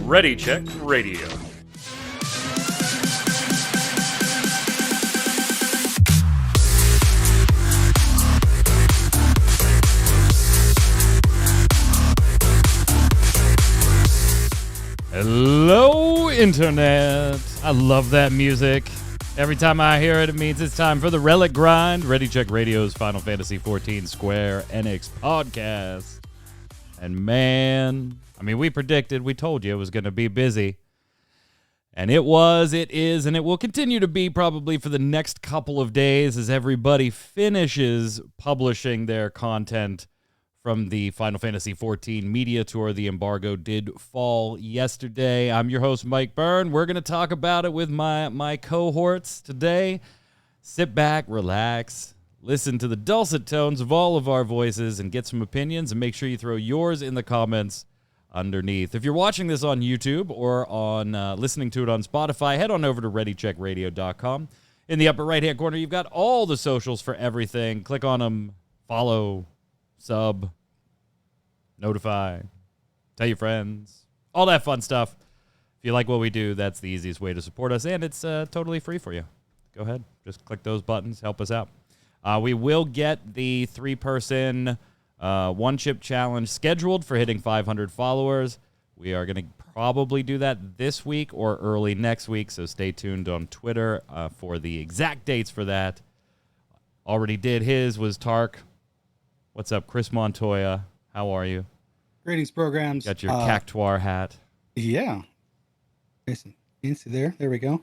Ready Check Radio. Hello, Internet. I love that music. Every time I hear it, it means it's time for the Relic Grind, Ready Check Radio's Final Fantasy XIV Square Enix podcast. And man, I mean, we told you it was going to be busy. And it was, it is, and it will continue to be probably for the next couple of days as everybody finishes publishing their content from the Final Fantasy XIV media tour. The embargo did fall yesterday. I'm your host, Mike Byrne. We're going to talk about it with my cohorts today. Sit back, relax, listen to the dulcet tones of all of our voices, and get some opinions, and make sure you throw yours in the comments underneath. If you're watching this on YouTube or on listening to it on Spotify, head on over to ReadyCheckRadio.com. In the upper right-hand corner, you've got all the socials for everything. Click on them, follow, sub, notify, tell your friends, all that fun stuff. If you like what we do, that's the easiest way to support us, and it's totally free for you. Go ahead, just click those buttons, help us out. We will get the 3-person one-chip challenge scheduled for hitting 500 followers. We are going to probably do that this week or early next week, so stay tuned on Twitter for the exact dates for that. Already did his, was Tark. What's up, Chris Montoya? How are you? Greetings, programs. Got your cactuar hat. Yeah. Listen, you see there? There we go.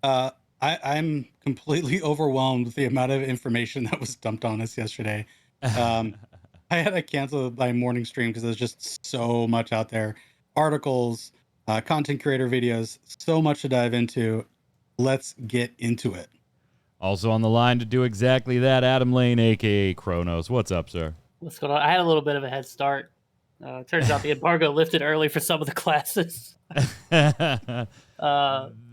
I'm completely overwhelmed with the amount of information that was dumped on us yesterday. I had to cancel my morning stream because there's just so much out there. Articles, content creator videos, so much to dive into. Let's get into it. Also on the line to do exactly that, Adam Lane, a.k.a. Kronos. What's up, sir? What's going on? I had a little bit of a head start. Turns out the embargo lifted early for some of the classes. But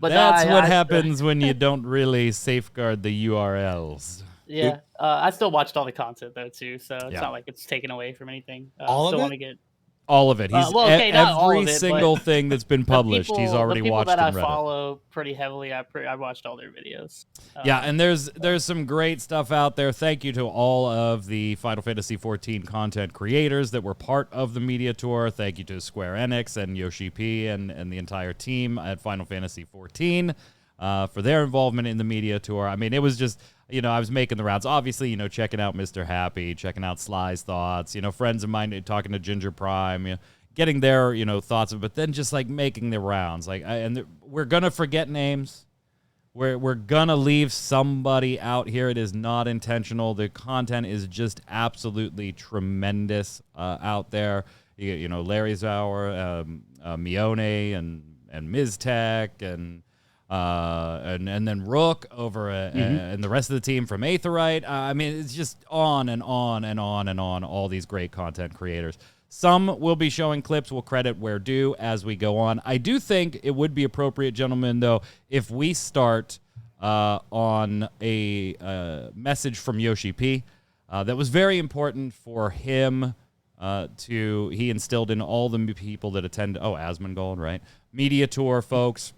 that's what happens when you don't really safeguard the URLs. Yeah, I still watched all the content though too, so it's not like it's taken away from anything. All of it? All of it. He's every single thing that's been published. He's already watched. The people that I follow pretty heavily, I watched all their videos. Yeah, and there's some great stuff out there. Thank you to all of the Final Fantasy XIV content creators that were part of the media tour. Thank you to Square Enix and Yoshi P and the entire team at Final Fantasy XIV for their involvement in the media tour. I mean, it was just, I was making the rounds. Obviously, checking out Mr. Happy, checking out Sly's thoughts, friends of mine talking to Ginger Prime, getting their, thoughts, but then just like making the rounds. We're going to forget names. We're going to leave somebody out here. It is not intentional. The content is just absolutely tremendous out there. Larry Zauer, Mione, and Ms. Tech, and then Rook over and the rest of the team from Aetherite. I mean, it's just on and on and on and on, all these great content creators. Some will be showing clips. We'll credit where due as we go on. I do think it would be appropriate, gentlemen, though, if we start on a message from Yoshi P that was very important for him he instilled in all the people that attend. Oh, Asmongold, right? Media tour folks.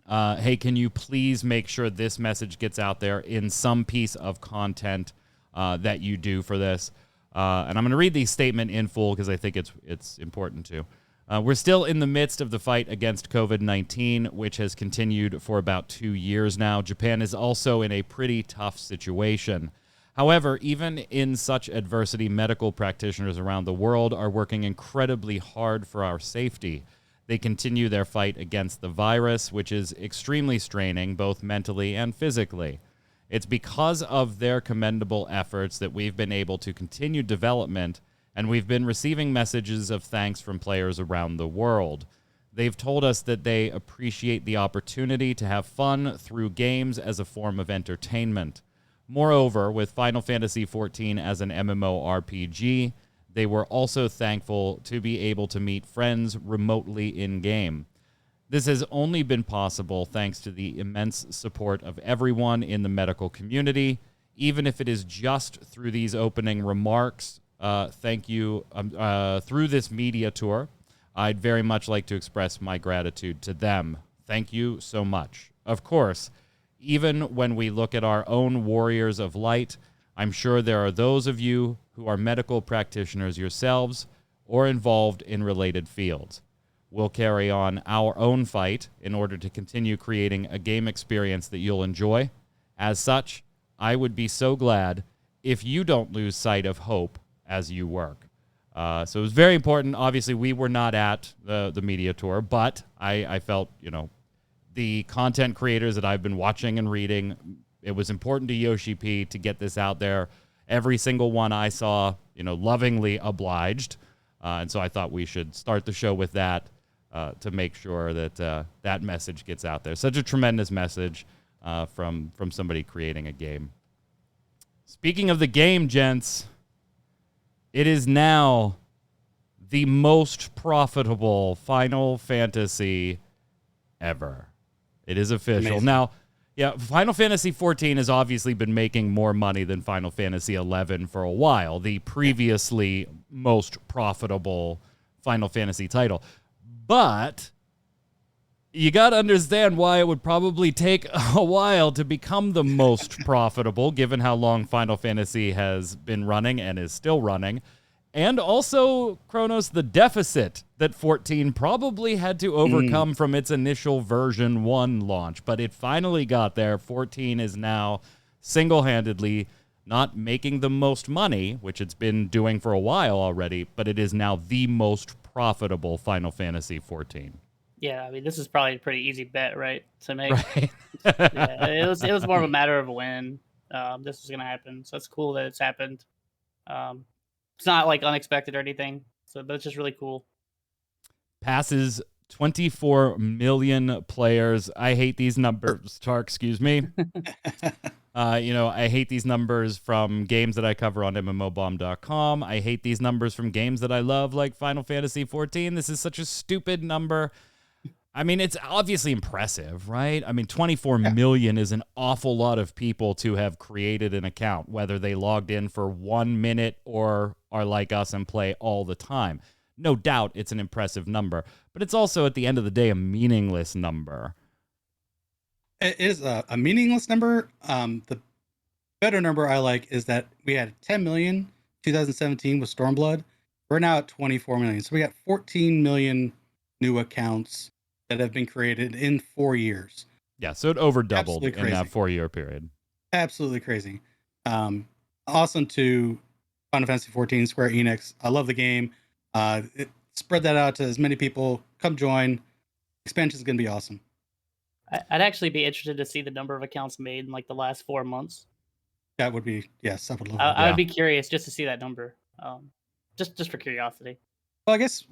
Hey, can you please make sure this message gets out there in some piece of content that you do for this? And I'm going to read the statement in full because I think it's important too. We're still in the midst of the fight against COVID-19, which has continued for about 2 years now. Japan is also in a pretty tough situation. However, even in such adversity, medical practitioners around the world are working incredibly hard for our safety. They continue their fight against the virus, which is extremely straining, both mentally and physically. It's because of their commendable efforts that we've been able to continue development, and we've been receiving messages of thanks from players around the world. They've told us that they appreciate the opportunity to have fun through games as a form of entertainment. Moreover, with Final Fantasy XIV as an MMORPG, they were also thankful to be able to meet friends remotely in-game. This has only been possible thanks to the immense support of everyone in the medical community, even if it is just through these opening remarks. Thank you through this media tour. I'd very much like to express my gratitude to them. Thank you so much. Of course, even when we look at our own warriors of light, I'm sure there are those of you who are medical practitioners yourselves or involved in related fields. We'll carry on our own fight in order to continue creating a game experience that you'll enjoy. As such, I would be so glad if you don't lose sight of hope as you work. So it was very important. Obviously, we were not at the media tour, but I felt, the content creators that I've been watching and reading, it was important to Yoshi P to get this out there. Every single one I saw, lovingly obliged. And so I thought we should start the show with that to make sure that that message gets out there. Such a tremendous message from somebody creating a game. Speaking of the game, gents, it is now the most profitable Final Fantasy ever. It is official. Amazing. Now, Final Fantasy XIV has obviously been making more money than Final Fantasy XI for a while, the previously most profitable Final Fantasy title. But you got to understand why it would probably take a while to become the most profitable, given how long Final Fantasy has been running and is still running. And also, Kronos, the deficit that 14 probably had to overcome from its initial version 1 launch. But it finally got there. 14 is now single-handedly not making the most money, which it's been doing for a while already, but it is now the most profitable Final Fantasy 14. Yeah, I mean, this is probably a pretty easy bet, right, to make. Right. Yeah, it was more of a matter of when this was going to happen. So it's cool that it's happened. It's not like unexpected or anything, but it's just really cool. Passes 24 million players. I hate these numbers, Tark, excuse me. I hate these numbers from games that I cover on MMOBomb.com. I hate these numbers from games that I love, like Final Fantasy XIV. This is such a stupid number. I mean, it's obviously impressive, right? I mean, 24 million is an awful lot of people to have created an account, whether they logged in for 1 minute or are like us and play all the time. No doubt it's an impressive number, but it's also, at the end of the day, a meaningless number. It is a meaningless number. The better number I like is that we had 10 million 2017 with Stormblood. We're now at 24 million. So we got 14 million new accounts that have been created in 4 years. Yeah, so it over doubled in that 4-year period. Absolutely crazy. Awesome to Final Fantasy XIV, Square Enix. I love the game. Spread that out to as many people. Come join. Expansion is going to be awesome. I'd actually be interested to see the number of accounts made in like the last 4 months. That would be, yes, I would love I would be curious just to see that number. Just for curiosity. Well, I guess.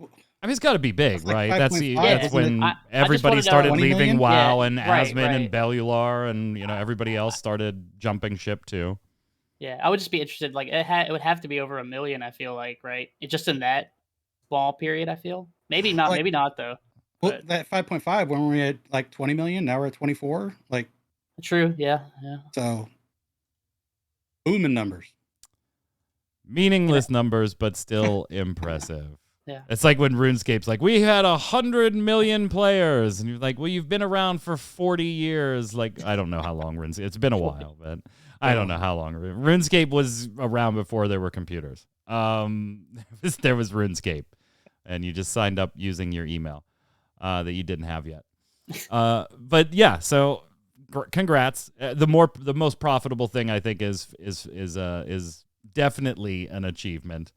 I mean, it's got to be big, like right? That's 5.5, when I everybody just started wanted to know- leaving 20 million? WoW, Yeah, and right, Asmon and right. Bellular, and everybody else started jumping ship too. Yeah, I would just be interested. Like it would have to be over 1 million. I feel like, right? It's just in that small period. I feel maybe not. Like- Maybe not though. Well, But that 5.5 when we had like 20 million, now we're at 24. Like, true. Yeah. so booming numbers. Meaningless numbers, but still impressive. Yeah. It's like when RuneScape's like, we had 100 million players, and you're like, well, you've been around for 40 years. Like, I don't know how long RuneScape. It's been a while, but I don't know how long RuneScape was around before there were computers. There was RuneScape, and you just signed up using your email that you didn't have yet. But yeah, so congrats. The most profitable thing I think is definitely an achievement.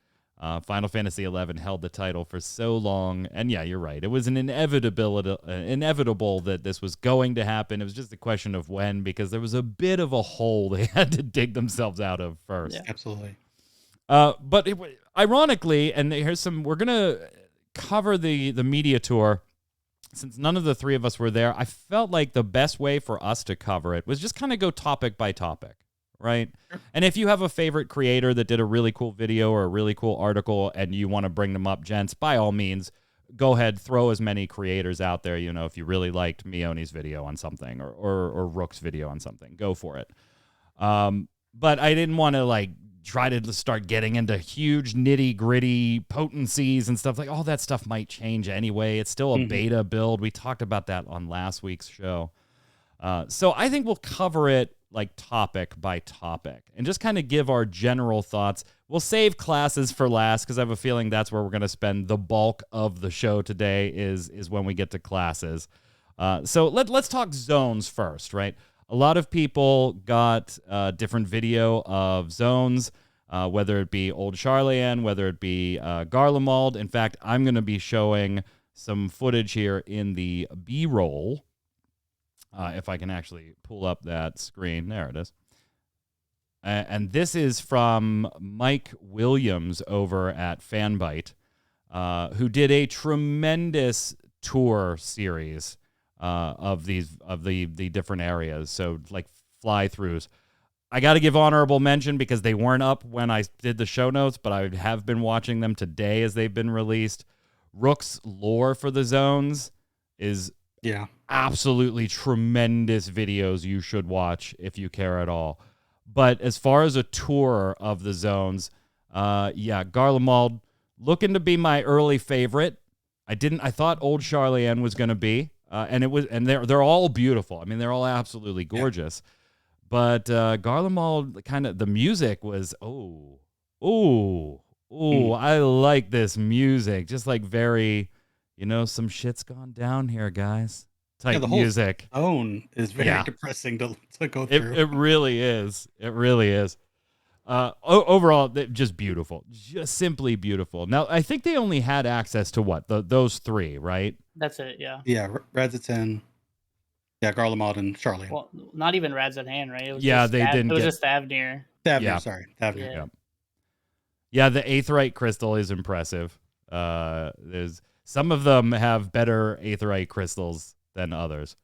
Final Fantasy XI held the title for so long, and yeah, you're right. It was an inevitable that this was going to happen. It was just a question of when, because there was a bit of a hole they had to dig themselves out of first. Yeah. Absolutely. But ironically, and we're gonna cover the media tour. Since none of the three of us were there, I felt like the best way for us to cover it was just kind of go topic by topic. Right? And if you have a favorite creator that did a really cool video or a really cool article and you want to bring them up, gents, by all means, go ahead, throw as many creators out there. If you really liked Mioni's video on something or Rook's video on something, go for it. but I didn't want to like try to start getting into huge nitty gritty potencies and stuff. Like all that stuff might change anyway. It's still a beta build. We talked about that on last week's show. So I think we'll cover it like topic by topic and just kind of give our general thoughts. We'll save classes for last because I have a feeling that's where we're going to spend the bulk of the show today is when we get to classes. So let's talk zones first, right? A lot of people got different video of zones, whether it be Old Charlian, whether it be Garlemald. In fact, I'm going to be showing some footage here in the B-roll. If I can actually pull up that screen. There it is. And this is from Mike Williams over at Fanbyte, who did a tremendous tour series of the different areas. So like fly-throughs. I got to give honorable mention because they weren't up when I did the show notes, but I have been watching them today as they've been released. Rook's lore for the zones is absolutely tremendous videos you should watch if you care at all. But as far as a tour of the zones, Garlemald looking to be my early favorite. I thought Old Charlian was going to be, and they're all beautiful. I mean, they're all absolutely gorgeous. Yeah. But Garlemald, kind of the music was I like this music, just like very, some shit's gone down here, guys. Type the music. Whole tone is very depressing to go through. It really is. It really is. Overall, just beautiful, just simply beautiful. Now, I think they only had access to those three, right? That's it. Yeah. Yeah, Radzetan. Yeah, Garlemald and Charlian. Well, not even Rad's at hand, right? It was didn't. It was just Thavnir. Thavnir. Yeah, the Aetheryte crystal is impressive. There's some of them have better Aetheryte crystals than others,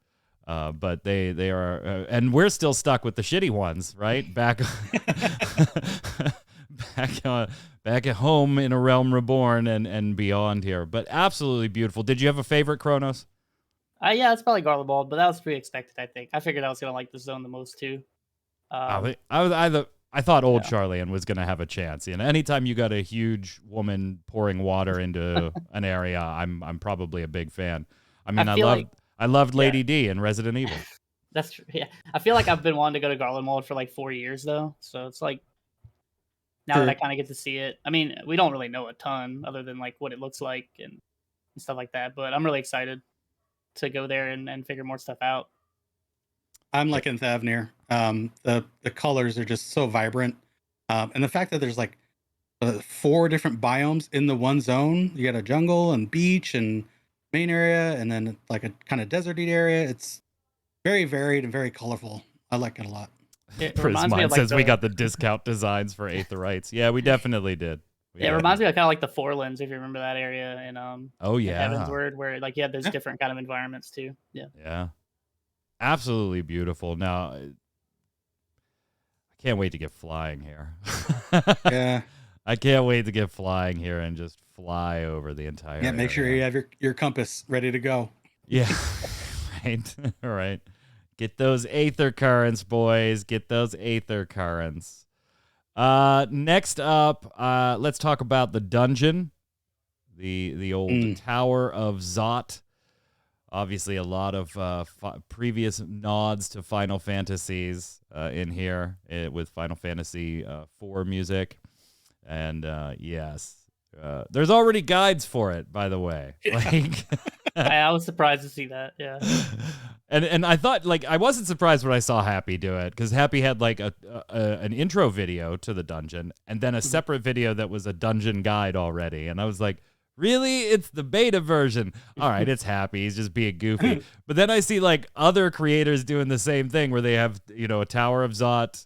but they are, and we're still stuck with the shitty ones, right? Back at home in A Realm Reborn and beyond here, but absolutely beautiful. Did you have a favorite, Kronos? Yeah, it's probably Garlemald, but that was pretty expected, I think. I figured I was going to like the zone the most, too. I thought Old Charlian was going to have a chance. Anytime you got a huge woman pouring water into an area, I'm probably a big fan. I mean, I loved Lady D in Resident Evil. That's true. Yeah, I feel like I've been wanting to go to Garlemald for like 4 years, though. So it's like, now that I kind of get to see it. I mean, we don't really know a ton other than like what it looks like and stuff like that. But I'm really excited to go there and figure more stuff out. I'm liking Thavnir. The colors are just so vibrant. And the fact that there's like 4 different biomes in the one zone. You got a jungle and beach and main area, and then like a kind of deserty area. It's very varied and very colorful. I like it a lot. Prismine says we got the discount designs for Aetherites. Yeah, we definitely did. It reminds me of kind of like the Forelands, if you remember that area in in Heavensward, where like there's different kind of environments too. Yeah, absolutely beautiful. Now, I can't wait to get flying here. I can't wait to get flying here and just fly over the entire. Yeah, make sure you have your compass ready to go. Yeah, right. All right, get those aether currents, boys. Get those aether currents. Next up, let's talk about the dungeon, the old Tower of Zot. Obviously, a lot of previous nods to Final Fantasies in here with Final Fantasy IV music, and yes, there's already guides for it. By the way, like I was surprised to see that. Yeah. And I thought, like, I wasn't surprised when I saw Happy do it, because Happy had like an intro video to the dungeon and then a separate video that was a dungeon guide already. And I was like, really? It's the beta version. All right, it's Happy. He's just being goofy. But then I see like other creators doing the same thing where they have, a Tower of Zot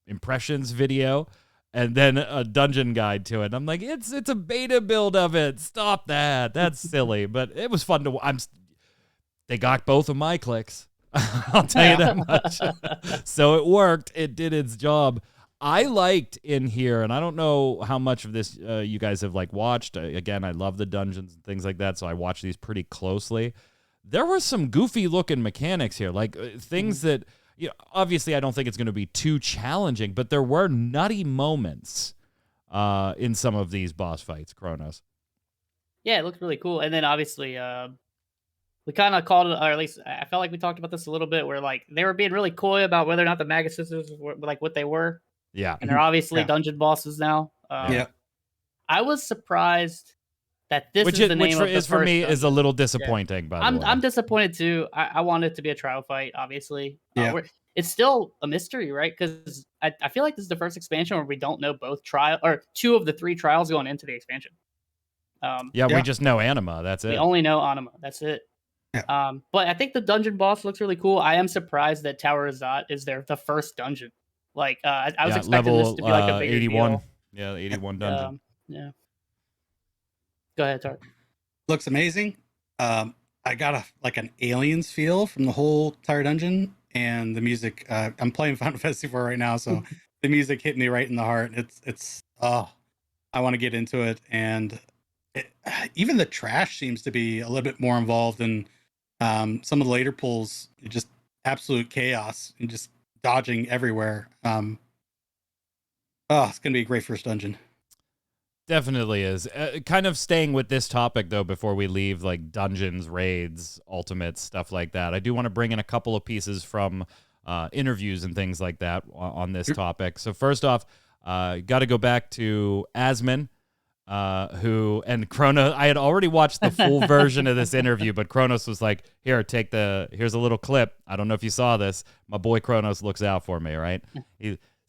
impressions video and then a dungeon guide to it. And I'm like, it's a beta build of it. Stop that. That's silly. But it was fun to They got both of my clicks. I'll tell you that much. So it worked. It did its job. I liked in here, and I don't know how much of this you guys have like watched. Again, I love the dungeons and things like that, so I watch these pretty closely. There were some goofy looking mechanics here, like things that, obviously I don't think it's going to be too challenging, but there were nutty moments in some of these boss fights, Kronos. Yeah, it looked really cool. And then obviously, we kind of called it, or at least I felt like we talked about this a little bit, where like they were being really coy about whether or not the Magus Sisters were like what they were, Yeah. and they're obviously Yeah. dungeon bosses now. Yeah. I was surprised that this Which is the name of the is for first me dungeon. is a little disappointing. By the way, I'm disappointed too. I want it to be a trial fight, obviously. Yeah. It's still a mystery, right? Because I feel like this is the first expansion where we don't know both trial or 2 of the 3 trials going into the expansion. we just know Anima. That's it. We only know Anima. That's it. Yeah. But I think the dungeon boss looks really cool. I am surprised that Tower Azat is the first dungeon. Like I was expecting level, this to be like a bigger 81. deal. Yeah, 81 dungeon. Yeah. Go ahead, Tark. Looks amazing. I got an Aliens feel from the whole entire dungeon, and the music. I'm playing Final Fantasy IV right now, so the music hit me right in the heart. It's I want to get into it, and even the trash seems to be a little bit more involved in some of the later pulls. Just absolute chaos and just dodging everywhere. It's gonna be a great first dungeon. Definitely is. Kind of staying with this topic, though, before we leave, like dungeons, raids, ultimates, stuff like that. I do want to bring in a couple of pieces from interviews and things like that on this topic. So first off, got to go back to Asmin, and Kronos. I had already watched the full version of this interview, but Kronos was like, here's a little clip. I don't know if you saw this. My boy Kronos looks out for me, right?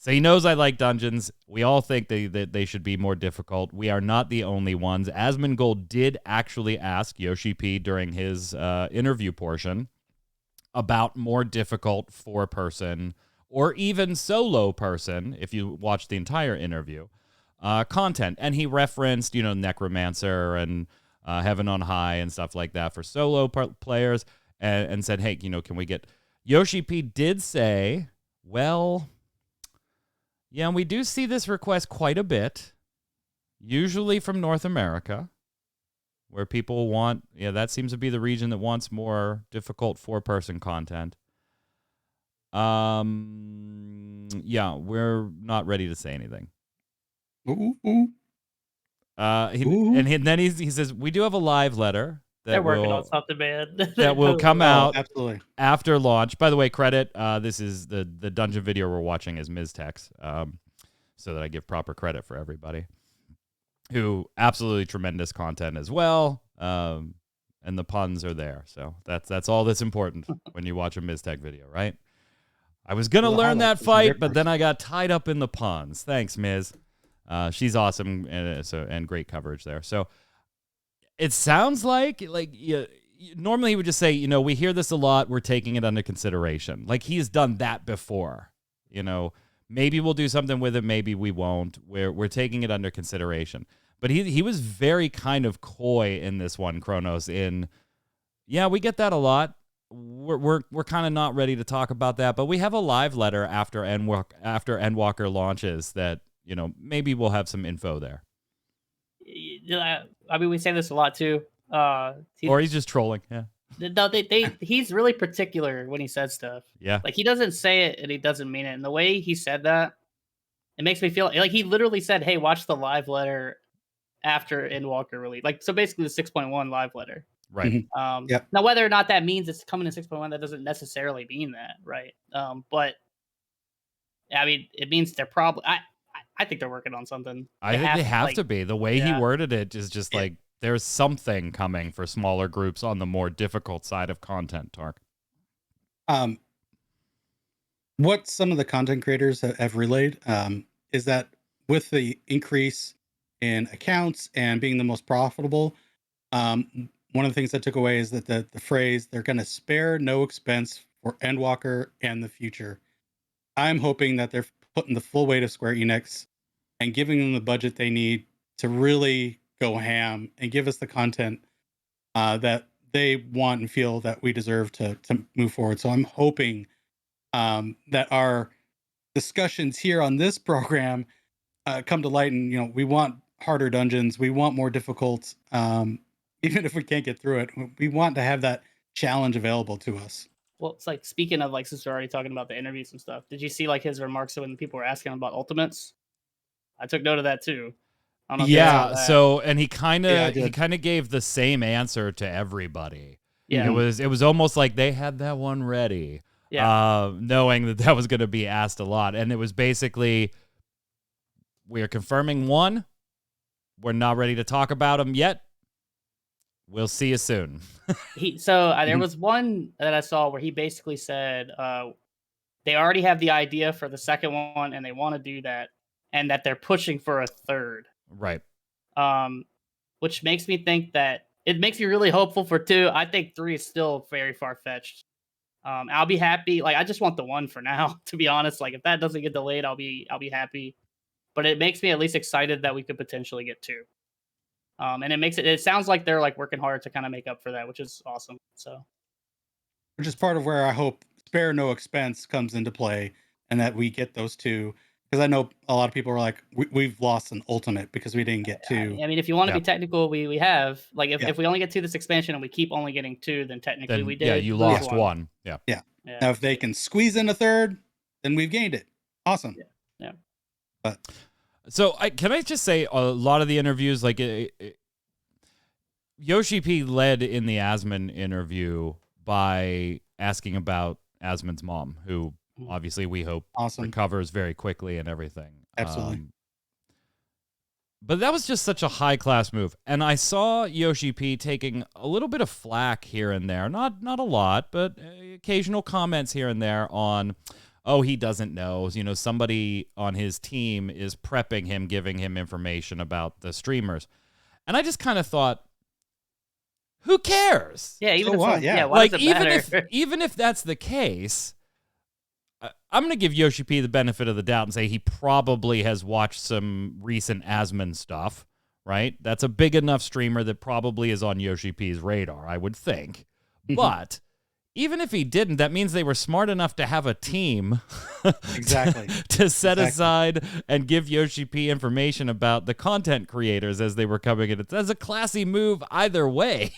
So he knows I like dungeons. We all think that they should be more difficult. We are not the only ones. Asmongold did actually ask Yoshi P during his interview portion about more difficult 4-person or even solo person, if you watch the entire interview, content. And he referenced, Necromancer and Heaven on High and stuff like that for solo players and said, hey, can we get... Yoshi P did say, well... Yeah, and we do see this request quite a bit, usually from North America, where people want, that seems to be the region that wants more difficult 4-person content. We're not ready to say anything. Then he says, we do have a live letter. They're working on something, man. That will come out absolutely after launch. By the way, credit. This is the dungeon video we're watching is Miztex, so that I give proper credit for everybody. Who absolutely tremendous content as well, and the puns are there. So that's all that's important when you watch a Miztech video, right? I was gonna learn that fight, but then I got tied up in the puns. Thanks, Miz. She's awesome and great coverage there. So. It sounds like normally he would just say, we hear this a lot. We're taking it under consideration. Like he's done that before. Maybe we'll do something with it. Maybe we won't. We're taking it under consideration. But he was very kind of coy in this one, Kronos. We get that a lot. We're kind of not ready to talk about that. But we have a live letter after Endwalker launches that maybe we'll have some info there. I mean, we say this a lot too. Or he's just trolling. Yeah. No, he's really particular when he says stuff. Yeah. Like he doesn't say it and he doesn't mean it. And the way he said that, it makes me feel like he literally said, "Hey, watch the live letter after Endwalker release." Like so, basically the 6.1 live letter. Right. Now, whether or not that means it's coming in 6.1, that doesn't necessarily mean that, right? But I mean, it means they're probably. I think they're working on something. I think they have to be. The way he worded it is just like there's something coming for smaller groups on the more difficult side of content, Tark. What some of the content creators have relayed is that with the increase in accounts and being the most profitable, one of the things I took away is that the phrase, they're going to spare no expense for Endwalker and the future. I'm hoping that they're putting the full weight of Square Enix and giving them the budget they need to really go ham and give us the content that they want and feel that we deserve to move forward. So I'm hoping that our discussions here on this program come to light, and we want harder dungeons, we want more difficult, even if we can't get through it, we want to have that challenge available to us. Well, it's like speaking of like since we're already talking about the interviews and stuff. Did you see like his remarks when people were asking him about ultimates? I took note of that too. I don't know if you saw Yeah, that. so and he kind Yeah, I of did. gave the same answer to everybody. Yeah. It was almost like they had that one ready, Yeah. knowing that was going to be asked a lot, and it was basically, we are confirming one. We're not ready to talk about them yet. We'll see you soon. There was one that I saw where he basically said they already have the idea for the second one and they want to do that, and that they're pushing for a third. Right. Which makes me think that it makes me really hopeful for 2. I think 3 is still very far fetched. I'll be happy. Like I just want the 1 for now, to be honest. Like if that doesn't get delayed, I'll be happy. But it makes me at least excited that we could potentially get 2. And it sounds like they're like working hard to kind of make up for that, which is awesome. So, Which is part of where I hope spare no expense comes into play, and that we get those 2. Because I know a lot of people are like, we've lost an ultimate because we didn't get 2. I mean, if you want to Yeah. be technical, we have like Yeah. if we only get 2 this expansion and we keep only getting 2, then technically Then we did. yeah, you lose lost one. Yeah. Yeah. Yeah. Now, if they can squeeze in a third, then we've gained it. Awesome. Yeah. But So can I just say, a lot of the interviews, like Yoshi P led in the Asmon interview by asking about Asmon's mom, who obviously we hope awesome. recovers very quickly and everything. Absolutely. But that was just such a high-class move. And I saw Yoshi P taking a little bit of flack here and there. Not a lot, but occasional comments here and there on, oh, he doesn't know. You know, somebody on his team is prepping him, giving him information about the streamers. And I just kind of thought, who cares? Yeah, even So if what? Yeah. why Like, does it matter? even if that's the case, I'm going to give Yoshi P the benefit of the doubt and say he probably has watched some recent Asmon stuff, right? That's a big enough streamer that probably is on Yoshi P's radar, I would think. But even if he didn't, that means they were smart enough to have a team Exactly. to set aside and give Yoshi P information about the content creators as they were coming in. That's a classy move either way.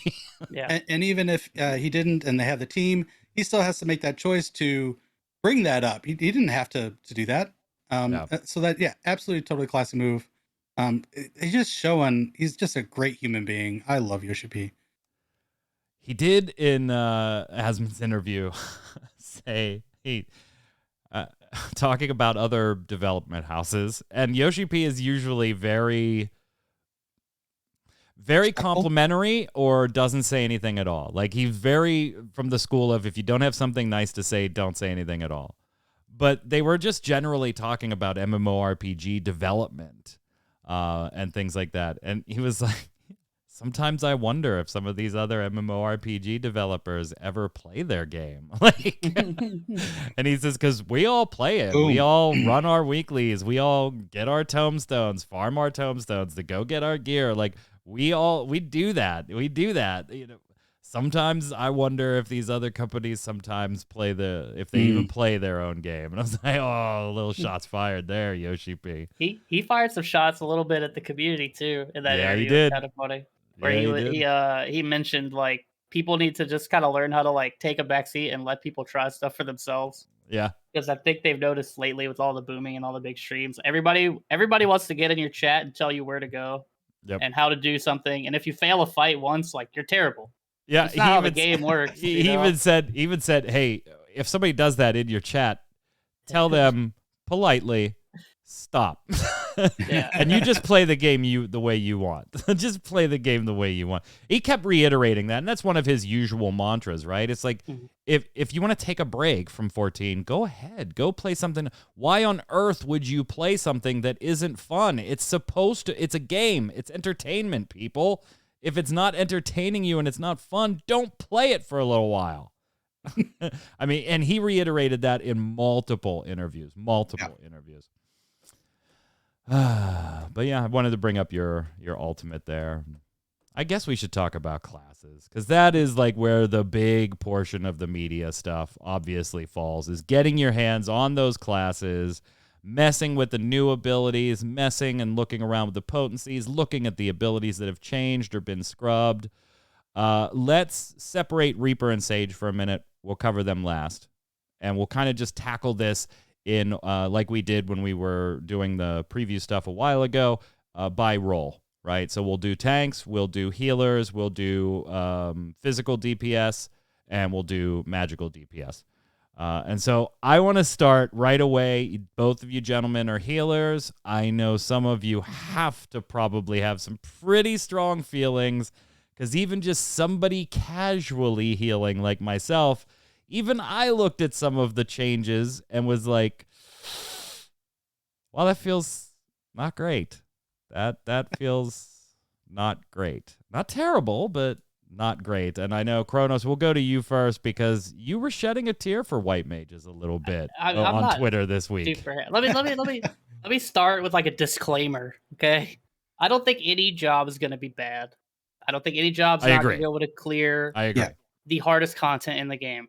Yeah. And even if he didn't and they have the team, he still has to make that choice to bring that up. He didn't have to do that. So that, yeah, absolutely, totally classy move. He's just showing he's just a great human being. I love Yoshi P. He did in Asmon's interview say talking about other development houses, and Yoshi P is usually very complimentary or doesn't say anything at all. Like, he's very from the school of, if you don't have something nice to say, don't say anything at all. But they were just generally talking about MMORPG development and things like that. And he was like, sometimes I wonder if some of these other MMORPG developers ever play their game. Like, and he says, because we all play it. Boom. We all run our weeklies. We all get our tomestones, farm our tomestones to go get our gear. Like, we do that. We do that. You know, sometimes I wonder if these other companies sometimes if they even play their own game. And I was like, oh, little shots fired there, Yoshi P. He fired some shots a little bit at the community too in that interview. He did. Kind of funny. Where Yeah, he mentioned like people need to just kind of learn how to like take a backseat and let people try stuff for themselves. Yeah. Because I think they've noticed lately with all the booming and all the big streams, everybody wants to get in your chat and tell you where to go and how to do something. And if you fail a fight once, like, you're terrible. Yeah, it's not how the game works. He even said, hey, if somebody does that in your chat, tell them politely, stop. And you just play the game the way you want. Just play the game the way you want. He kept reiterating that, and that's one of his usual mantras, right? It's like, if you want to take a break from 14, go ahead. Go play something. Why on earth would you play something that isn't fun? It's a game. It's entertainment, people. If it's not entertaining you and it's not fun, don't play it for a little while. I mean, and he reiterated that in multiple interviews. But yeah, I wanted to bring up your ultimate there. I guess we should talk about classes, because that is like where the big portion of the media stuff obviously falls, is getting your hands on those classes, messing with the new abilities, messing and looking around with the potencies, looking at the abilities that have changed or been scrubbed. Let's separate Reaper and Sage for a minute. We'll cover them last. And we'll kind of just tackle this in like we did when we were doing the preview stuff a while ago, by role, right? So we'll do tanks, we'll do healers, we'll do physical DPS, and we'll do magical DPS. And so I want to start right away. Both of you gentlemen are healers. I know some of you have to probably have some pretty strong feelings, because even just somebody casually healing like myself, even I looked at some of the changes and was like, well, that feels not great. That feels not great. Not terrible, but not great. And I know, Kronos, we'll go to you first, because you were shedding a tear for white mages a little bit I'm on not Twitter this week. Let me start with like a disclaimer, okay? I don't think any job is going to be bad. I don't think any job's not going to be able to clear I agree. the hardest content in the game.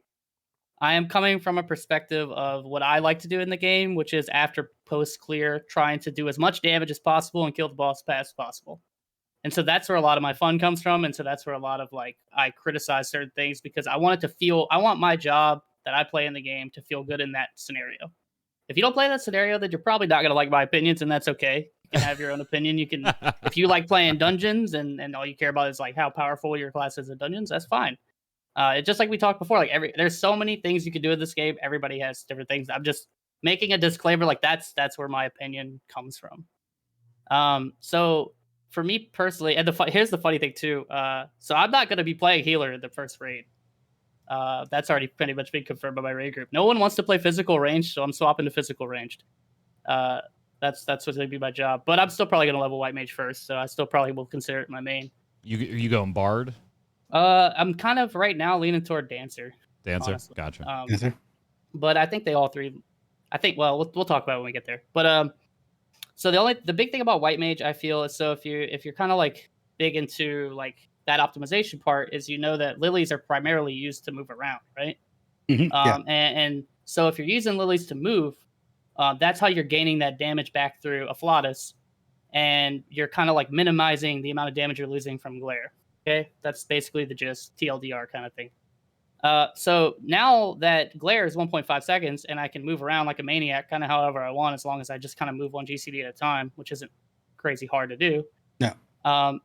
I am coming from a perspective of what I like to do in the game, which is after post clear, trying to do as much damage as possible and kill the boss as fast as possible. And so that's where a lot of my fun comes from. And so that's where a lot of like I criticize certain things, because I want my job that I play in the game to feel good in that scenario. If you don't play that scenario, then you're probably not going to like my opinions, and that's okay. You can have your own opinion. You can, if you like playing dungeons and all you care about is like how powerful your class is in dungeons, that's fine. It's just like we talked before, like there's so many things you can do in this game. Everybody has different things. I'm just making a disclaimer, like that's where my opinion comes from. So for me personally, and here's the funny thing too. So I'm not going to be playing healer in the first raid. That's already pretty much been confirmed by my raid group. No one wants to play physical ranged, so I'm swapping to physical ranged. That's what's going to be my job. But I'm still probably going to level white mage first, so I still probably will consider it my main. You going bard? I'm kind of right now leaning toward dancer. Honestly. Gotcha. Dancer. But I think they all three. I think we'll talk about it when we get there. But so the big thing about white mage, I feel, is so if you're kind of like big into like that optimization part, is that lilies are primarily used to move around, right? Mm-hmm. Yeah. And so if you're using lilies to move, that's how you're gaining that damage back through a Afflatus, and you're kind of like minimizing the amount of damage you're losing from glare. Okay, that's basically the gist, TLDR kind of thing. So now that glare is 1.5 seconds, and I can move around like a maniac, kind of however I want, as long as I just kind of move one GCD at a time, which isn't crazy hard to do. Yeah.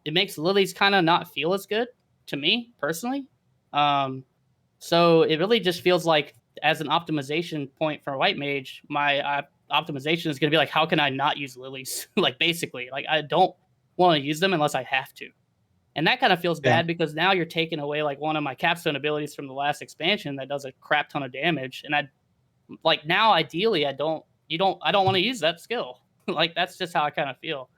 It makes lilies kind of not feel as good to me personally. So it really just feels like, as an optimization point for white mage, my optimization is going to be like, how can I not use lilies? Like basically, like I don't want to use them unless I have to. And that kind of feels bad, because now you're taking away like one of my capstone abilities from the last expansion that does a crap ton of damage. And now ideally I don't want to use that skill. Like that's just how I kind of feel.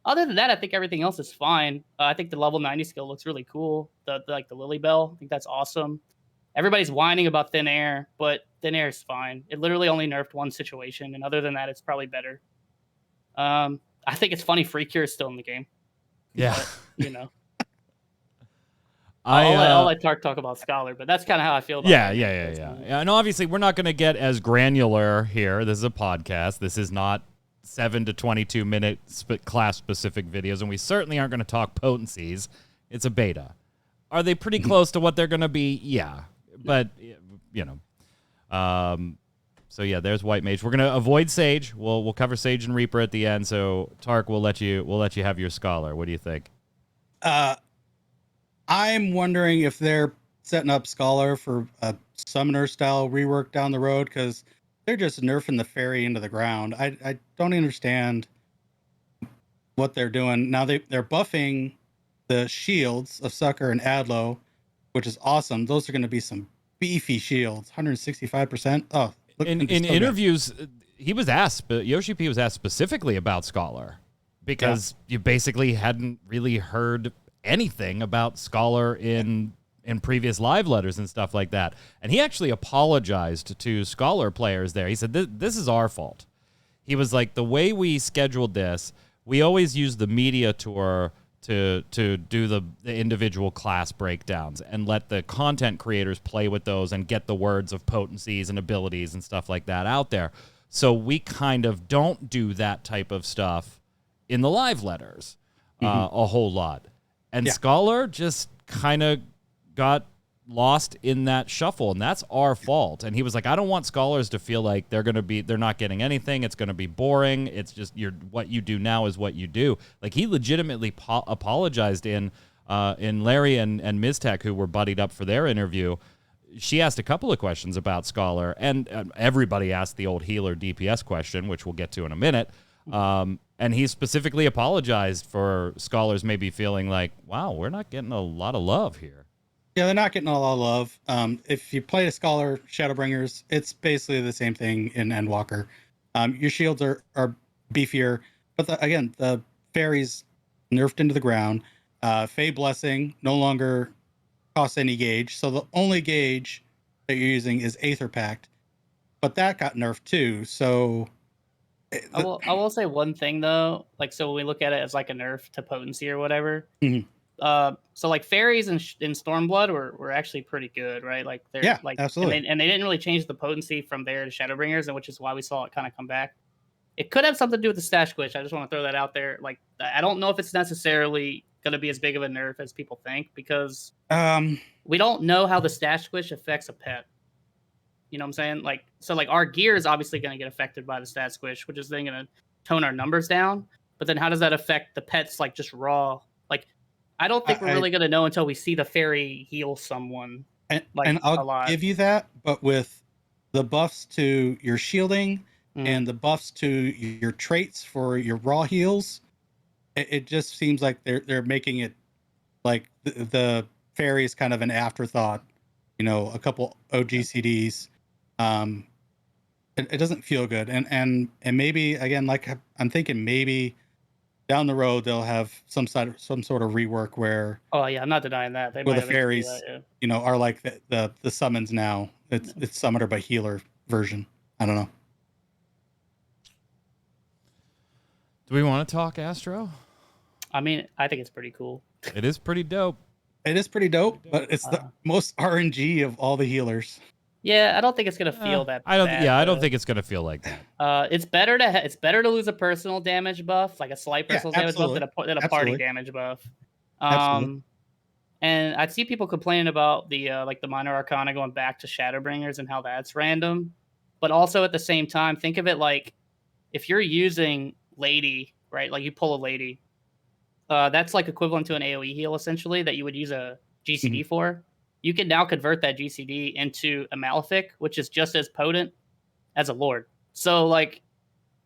Other than that, I think everything else is fine. I think the level 90 skill looks really cool. The Lily Bell, I think that's awesome. Everybody's whining about Thin Air, but Thin Air is fine. It literally only nerfed one situation, and other than that, it's probably better. I think it's funny Free Cure is still in the game. Yeah. But, I'll let Tark talk about Scholar, but that's kind of how I feel about it. Yeah. And obviously, we're not going to get as granular here. This is a podcast. This is not 7 to 22 minute class-specific videos, and we certainly aren't going to talk potencies. It's a beta. Are they pretty close to what they're going to be? Yeah. But, so yeah, there's White Mage. We're going to avoid Sage. We'll cover Sage and Reaper at the end, so Tark, we'll let you have your Scholar. What do you think? I'm wondering if they're setting up Scholar for a summoner style rework down the road, because they're just nerfing the fairy into the ground. I don't understand what they're doing. Now they're buffing the shields of Sucker and Adlo, which is awesome. Those are going to be some beefy shields, 165%. Oh, in interviews, he was asked, but Yoshi P was asked specifically about Scholar, because you basically hadn't really heard anything about Scholar in previous live letters and stuff like that. And he actually apologized to Scholar players there. He said, this is our fault. He was like, the way we scheduled this, we always use the media tour to do the individual class breakdowns and let the content creators play with those and get the words of potencies and abilities and stuff like that out there. So we kind of don't do that type of stuff in the live letters a whole lot. And Scholar just kind of got lost in that shuffle, and that's our fault. And he was like, I don't want scholars to feel like they're not getting anything. It's going to be boring. It's just what you do now is what you do. Like, he legitimately apologized in Larry and Miztech, who were buddied up for their interview. She asked a couple of questions about Scholar, and everybody asked the old healer DPS question, which we'll get to in a minute. And he specifically apologized for scholars maybe feeling like, wow, we're not getting a lot of love here. Yeah, they're not getting a lot of love. If you play a Scholar Shadowbringers, it's basically the same thing in Endwalker. Your shields are beefier, but again, the fairies nerfed into the ground. Fey Blessing no longer costs any gauge, so the only gauge that you're using is Aether Pact, but that got nerfed too. So I will say one thing though, like, so when we look at it as like a nerf to potency or whatever. Mhm. So like fairies in Stormblood were actually pretty good, right? Like they're like absolutely, and they didn't really change the potency from there to Shadowbringers, and which is why we saw it kind of come back. It could have something to do with the stat squish. I just want to throw that out there. Like, I don't know if it's necessarily going to be as big of a nerf as people think, because we don't know how the stat squish affects a pet. You know what I'm saying? Like, so like our gear is obviously going to get affected by the stat squish, which is then going to tone our numbers down. But then how does that affect the pets, like just raw? Like, I don't think we're really going to know until we see the fairy heal someone. And I'll give you that, but with the buffs to your shielding and the buffs to your traits for your raw heals, it just seems like they're making it like the fairy is kind of an afterthought. You know, a couple OGCDs. It doesn't feel good, and maybe again, like I'm thinking, maybe down the road they'll have some sort of rework where. Oh yeah, I'm not denying that. Where the fairies, you know, are like the summons now. It's summoner by healer version. I don't know. Do we want to talk Astro? I mean, I think it's pretty cool. It is pretty dope. It is pretty dope, but it's the most RNG of all the healers. Yeah, I don't think it's gonna feel that. I don't think it's gonna feel like that. It's better to lose a personal damage buff, like a slight personal damage buff, than a party damage buff. And I see people complaining about the like the minor arcana going back to Shadowbringers and how that's random, but also at the same time, think of it like if you're using Lady, right? Like you pull a Lady, that's like equivalent to an AOE heal essentially that you would use a GCD for. You can now convert that GCD into a Malefic, which is just as potent as a Lord. So, like,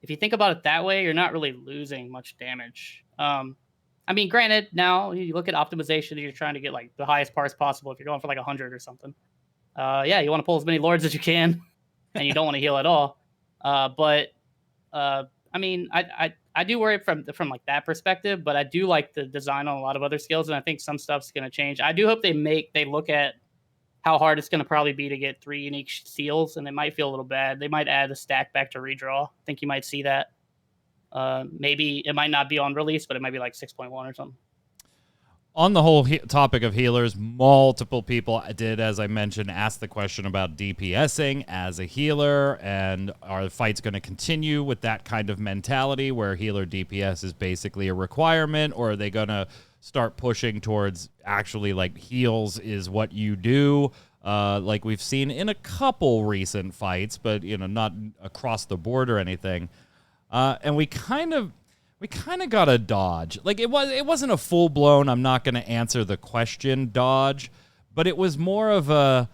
if you think about it that way, you're not really losing much damage. I mean, granted, now you look at optimization, you're trying to get, like, the highest parts possible. If you're going for, like, 100 or something. Yeah, you want to pull as many Lords as you can, and you don't want to heal at all. But I mean, I do worry from like that perspective, but I do like the design on a lot of other skills, and I think some stuff's going to change. I do hope they look at how hard it's going to probably be to get 3 unique seals, and they might feel a little bad. They might add the stack back to redraw. I think you might see that. Maybe it might not be on release, but it might be like 6.1 or something. On the whole topic of healers, multiple people did, as I mentioned, ask the question about DPSing as a healer, and are the fights going to continue with that kind of mentality where healer DPS is basically a requirement, or are they going to start pushing towards actually like heals is what you do, like we've seen in a couple recent fights, but you know, not across the board or anything. And we kind of got a dodge. Like it wasn't a full blown I'm not going to answer the question dodge, but it was more of a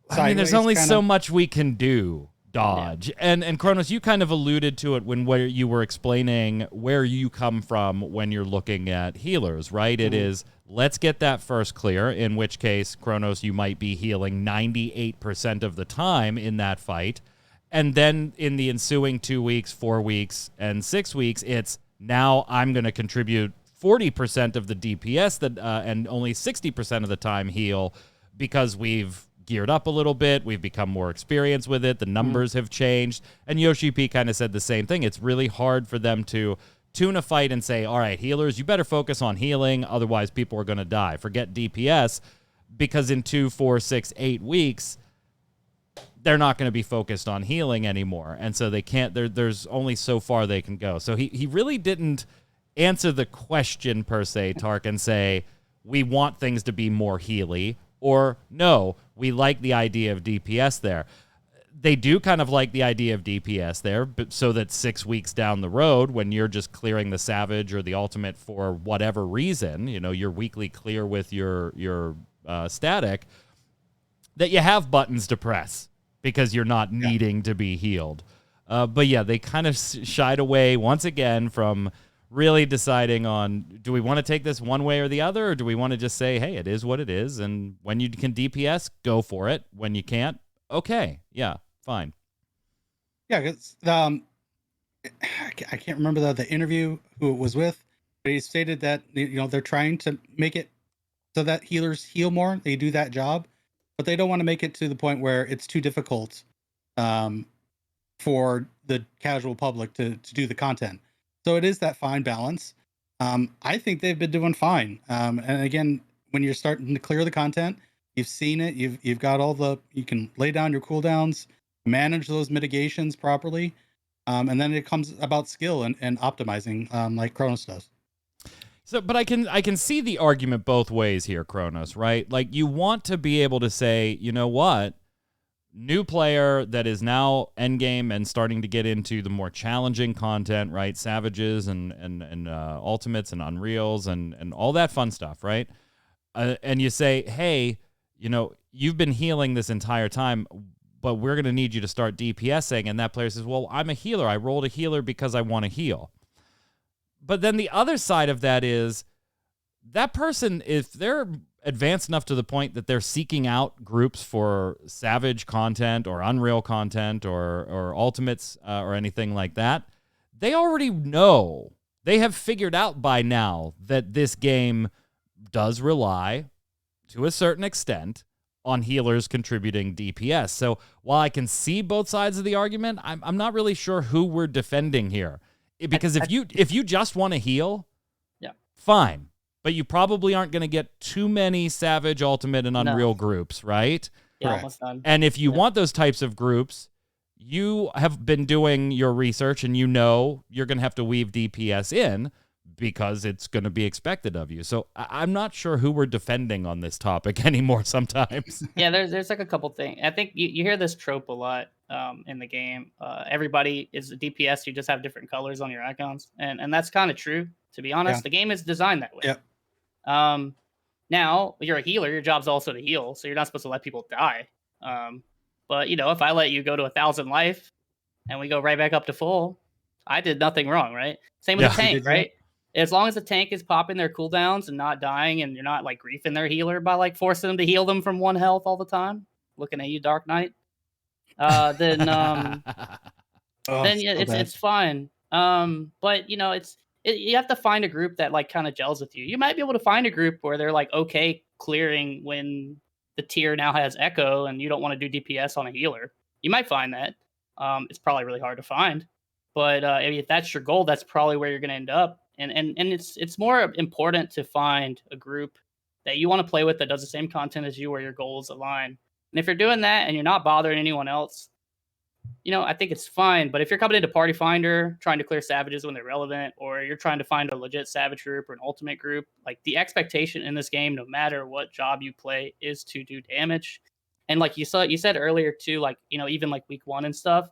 I mean, there's only so much we can do dodge. Yeah. And Kronos, you kind of alluded to it where you were explaining where you come from when you're looking at healers, right? It is, let's get that first clear, in which case, Kronos, you might be healing 98% of the time in that fight. And then in the ensuing 2 weeks, 4 weeks, and 6 weeks, it's now I'm going to contribute 40% of the DPS that and only 60% of the time heal because we've geared up a little bit. We've become more experienced with it. The numbers have changed. And Yoshi P kind of said the same thing. It's really hard for them to tune a fight and say, all right, healers, you better focus on healing. Otherwise, people are going to die. Forget DPS, because in 2, 4, 6, 8 weeks, they're not going to be focused on healing anymore. And so they can't, there's only so far they can go. So he really didn't answer the question per se, Tark, and say, we want things to be more healy, or no, we like the idea of DPS there. They do kind of like the idea of DPS there, but so that 6 weeks down the road, when you're just clearing the Savage or the Ultimate for whatever reason, your weekly clear with your static, that you have buttons to press because you're not needing to be healed. But yeah, they kind of shied away once again from really deciding on, do we want to take this one way or the other, or do we want to just say, hey, it is what it is, and when you can DPS, go for it. When you can't, okay, yeah, fine. Yeah, because I can't remember the interview who it was with, but he stated that they're trying to make it so that healers heal more. They do that job, but they don't want to make it to the point where it's too difficult for the casual public to do the content. So it is that fine balance. I think they've been doing fine. And again, when you're starting to clear the content, you've seen it. You've got you can lay down your cooldowns, manage those mitigations properly, and then it comes about skill and optimizing, like Kronos does. So, but I can see the argument both ways here, Kronos, right? Like, you want to be able to say, you know what? New player that is now endgame and starting to get into the more challenging content, right? Savages and ultimates and unreals and all that fun stuff, right? And you say, hey, you've been healing this entire time, but we're going to need you to start DPSing. And that player says, well, I'm a healer. I rolled a healer because I want to heal. But then the other side of that is that person, if they're advanced enough to the point that they're seeking out groups for Savage content or Unreal content or Ultimates or anything like that, they already know. They have figured out by now that this game does rely, to a certain extent, on healers contributing DPS. So while I can see both sides of the argument, I'm not really sure who we're defending here. Because if you just want to heal, fine. But you probably aren't going to get too many Savage, Ultimate, and Unreal groups, right? Yeah, almost done. And if you want those types of groups, you have been doing your research and you're going to have to weave DPS in because it's going to be expected of you. So I'm not sure who we're defending on this topic anymore sometimes. Yeah, there's like a couple things. I think you hear this trope a lot in the game. Everybody is a DPS. You just have different colors on your icons. And that's kind of true, to be honest. The game is designed that way. Yeah. Now you're a healer, your job's also to heal, so you're not supposed to let people die. But if I let you go to 1,000 life and we go right back up to full, I did nothing wrong, right? Same with the tank, right? As long as the tank is popping their cooldowns and not dying, and you're not like griefing their healer by like forcing them to heal them from 1 health all the time, looking at you, Dark Knight, then it's fine. But you have to find a group that like kind of gels with you. You might be able to find a group where they're like okay clearing when the tier now has echo and you don't want to do DPS on a healer. You might find that. It's probably really hard to find, but if that's your goal, that's probably where you're going to end up. And it's more important to find a group that you want to play with that does the same content as you, where your goals align. And if you're doing that and you're not bothering anyone else, I think it's fine. But if you're coming into Party Finder trying to clear Savages when they're relevant, or you're trying to find a legit Savage group or an Ultimate group, like the expectation in this game, no matter what job you play, is to do damage. And like you said earlier too, like even like week 1 and stuff.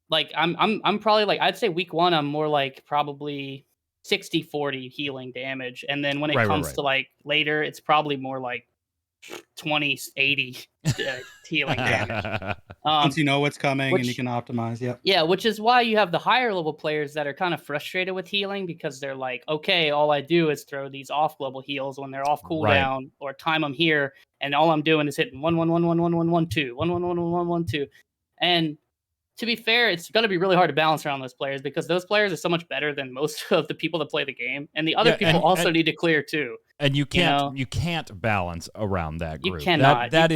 Like I'm probably like, I'd say week 1 I'm more like probably 60-40 healing damage, and then when it comes to like later, it's probably more like 20-80 healing damage. Once you know what's coming and you can optimize. Yeah, which is why you have the higher level players that are kind of frustrated with healing, because they're like, okay, all I do is throw these off global heals when they're off cooldown, or time them here, and all I'm doing is hitting 1-1-1-1-1-1-1-2, 1-1-1-1-1-1-2. And to be fair, it's going to be really hard to balance around those players, because those players are so much better than most of the people that play the game, and the other people also need to clear too. And you can't balance around that group. You cannot. That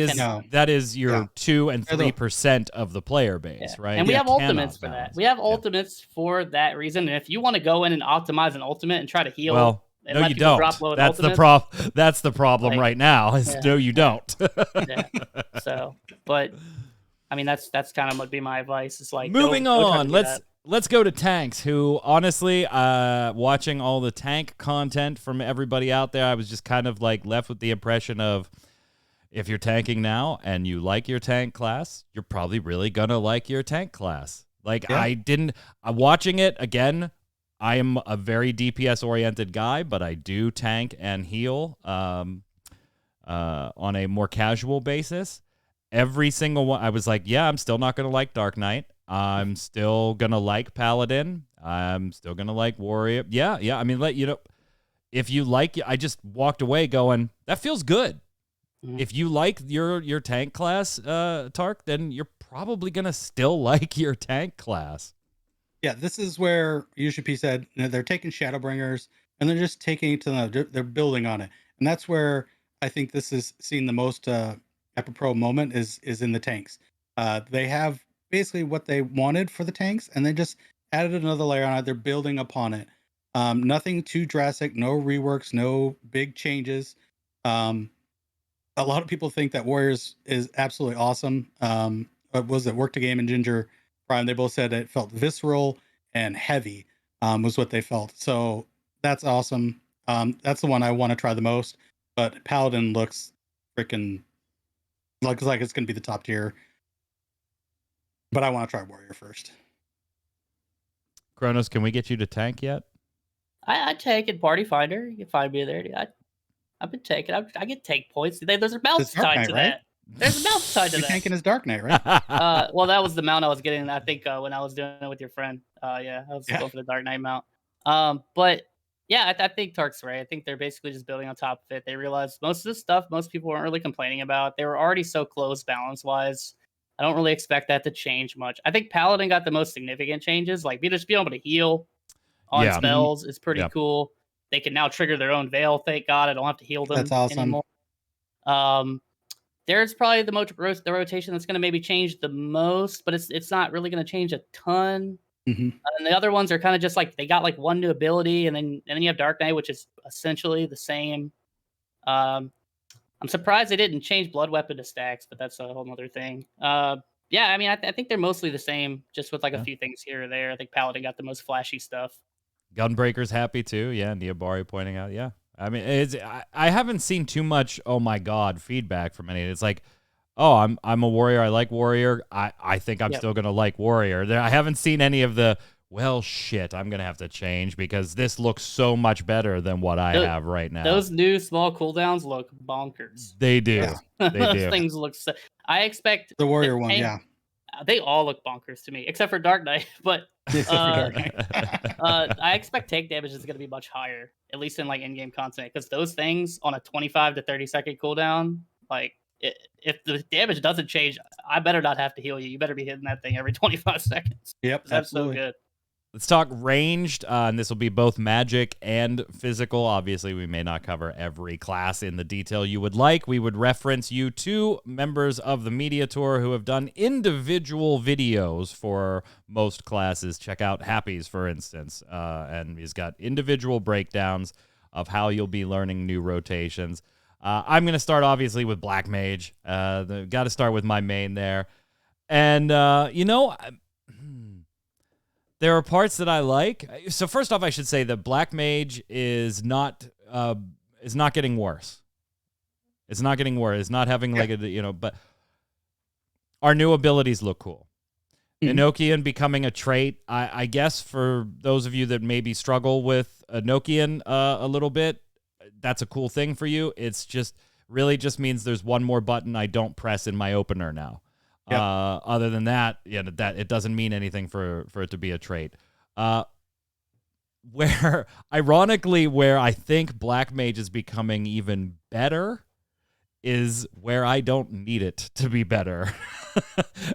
is your 2 and 3% of the player base, right? And we have ultimates for that. We have ultimates for that reason. And if you want to go in and optimize an ultimate and try to heal, no, you don't. That's the problem. That's the problem right now. No, you don't. So, but I mean, that's kind of would be my advice. It's like moving on. let's go to tanks, who honestly, watching all the tank content from everybody out there, I was just kind of like left with the impression of, if you're tanking now and you like your tank class, you're probably really going to like your tank class. Like, yeah. Watching it again, I am a very DPS oriented guy, but I do tank and heal on a more casual basis. Every single one, I was like, yeah, I'm still not going to like Dark Knight. I'm still going to like Paladin. I'm still going to like Warrior. Yeah. I mean, if you like, I just walked away going, that feels good. If you like your tank class, Tark, then you're probably going to still like your tank class. Yeah, this is where USHP said, they're taking Shadowbringers and they're just taking it to they're building on it. And that's where I think this is seeing the most apropos moment is in the tanks. They have basically what they wanted for the tanks, and they just added another layer on it. They're building upon it. Nothing too drastic, no reworks, no big changes. A lot of people think that Warriors is absolutely awesome. Was it Work to Game and Ginger Prime? They both said it felt visceral and heavy, was what they felt. So that's awesome. That's the one I want to try the most. But Paladin looks freaking like it's going to be the top tier. But I want to try Warrior first. Kronos, can we get you to tank yet? I tank in Party Finder. You can find me there. I've been taking. I get tank points. There's a mouse tied to that. There's a mouse tied to that. You're tanking his Dark Knight, right? Well, that was the mount I was getting. I think when I was doing it with your friend. I was going for the Dark Knight mount. But yeah, I think Tark's right. I think they're basically just building on top of it. They realized most of the stuff most people weren't really complaining about. They were already so close balance wise. I don't really expect that to change much. I think Paladin got the most significant changes. Like just being able to heal on spells is pretty cool. They can now trigger their own veil. Thank God, I don't have to heal them anymore. There's probably the rotation that's going to maybe change the most, but it's not really going to change a ton. And the other ones are kind of just like they got like one new ability, and then you have Dark Knight, which is essentially the same. I'm surprised they didn't change Blood Weapon to stacks, but that's a whole other thing. Yeah, I mean, I think they're mostly the same, just with like a few things here or there. I think Paladin got the most flashy stuff. Gunbreaker's happy too. Yeah, Niabari pointing out. Yeah, I mean, I haven't seen too much. Oh my God, feedback from any. It's like, oh, I'm a Warrior. I like Warrior. I think I'm still gonna like Warrior. I haven't seen any of the. Well, shit, I'm gonna have to change because this looks so much better than what I have right now. Those new small cooldowns look bonkers. They do. They Those do. things look. I expect the Warrior one. Yeah. They all look bonkers to me, except for Dark Knight. But I expect tank damage is going to be much higher, at least in like in-game content, because those things on a 25 to 30 second cooldown, like if the damage doesn't change, I better not have to heal you. You better be hitting that thing every 25 seconds. Yep, that's so good. Let's talk ranged, and this will be both magic and physical. Obviously, we may not cover every class in the detail you would like. We would reference you to members of the media tour who have done individual videos for most classes. Check out Happy's, for instance, and he's got individual breakdowns of how you'll be learning new rotations. I'm going to start, obviously, with Black Mage. Got to start with my main there. And, there are parts that I like. So first off, I should say that Black Mage is not getting worse. It's not getting worse. It's not having but our new abilities look cool. Enochian becoming a trait. I guess for those of you that maybe struggle with Enochian a little bit, that's a cool thing for you. It's just really just means there's one more button I don't press in my opener now. Yep. Other than that, that it doesn't mean anything for it to be a trait. Where I think Black Mage is becoming even better is where I don't need it to be better.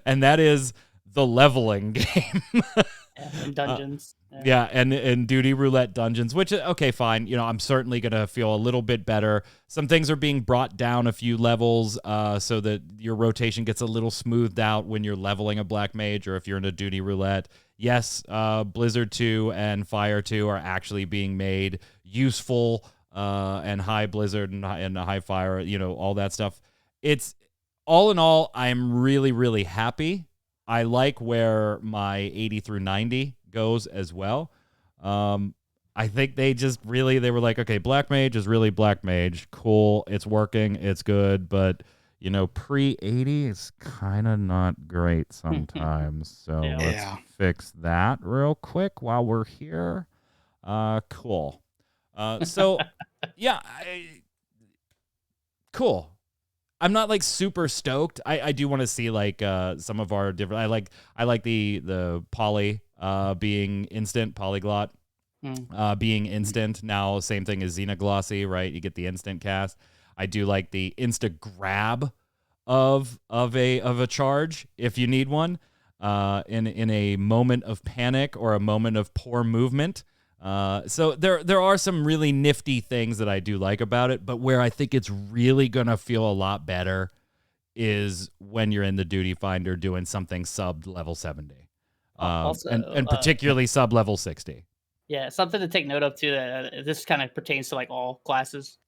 And that is the leveling game. And dungeons. And duty roulette dungeons, which, okay, fine. I'm certainly going to feel a little bit better. Some things are being brought down a few levels so that your rotation gets a little smoothed out when you're leveling a Black Mage or if you're in a duty roulette. Yes, Blizzard 2 and Fire 2 are actually being made useful, and High Blizzard and High Fire, all that stuff. It's all in all, I'm really, really happy I like where my 80 through 90 goes as well. I think they were like, okay, Black Mage is really Black Mage. Cool. It's working. It's good. But, pre-80 is kind of not great sometimes. So let's fix that real quick while we're here. Cool. Yeah, cool. I'm not like super stoked. I do want to see like some of our different. I like the poly being instant polyglot. Being instant now, same thing as Xenoglossy, right? You get the instant cast. I do like the insta grab of a charge if you need one in a moment of panic or a moment of poor movement. So there are some really nifty things that I do like about it, but where I think it's really gonna feel a lot better is when you're in the duty finder doing something sub level 70, and particularly sub level 60. Yeah, something to take note of too. That this kind of pertains to like all classes.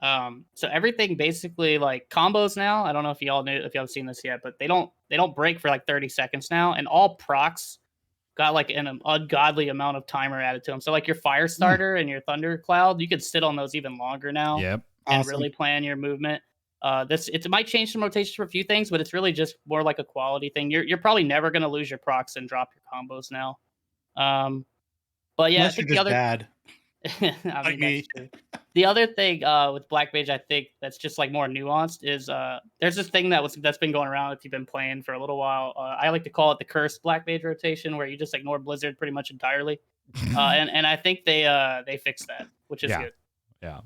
So everything basically like combos now. I don't know if you haven't seen this yet, but they don't break for like 30 seconds now, and all procs got like an ungodly amount of timer added to them. So like your fire starter and your thunder cloud, you could sit on those even longer now. Yep, and really plan your movement. It might change some rotations for a few things, but it's really just more like a quality thing. You're probably never gonna lose your procs and drop your combos now. But yeah, Unless I think you're just bad. I mean, that's true. The other thing with Black Mage, I think that's just like more nuanced is there's this thing that's been going around if you've been playing for a little while. I like to call it the cursed Black Mage rotation, where you just ignore Blizzard pretty much entirely. And I think they fixed that, which is good. Yeah.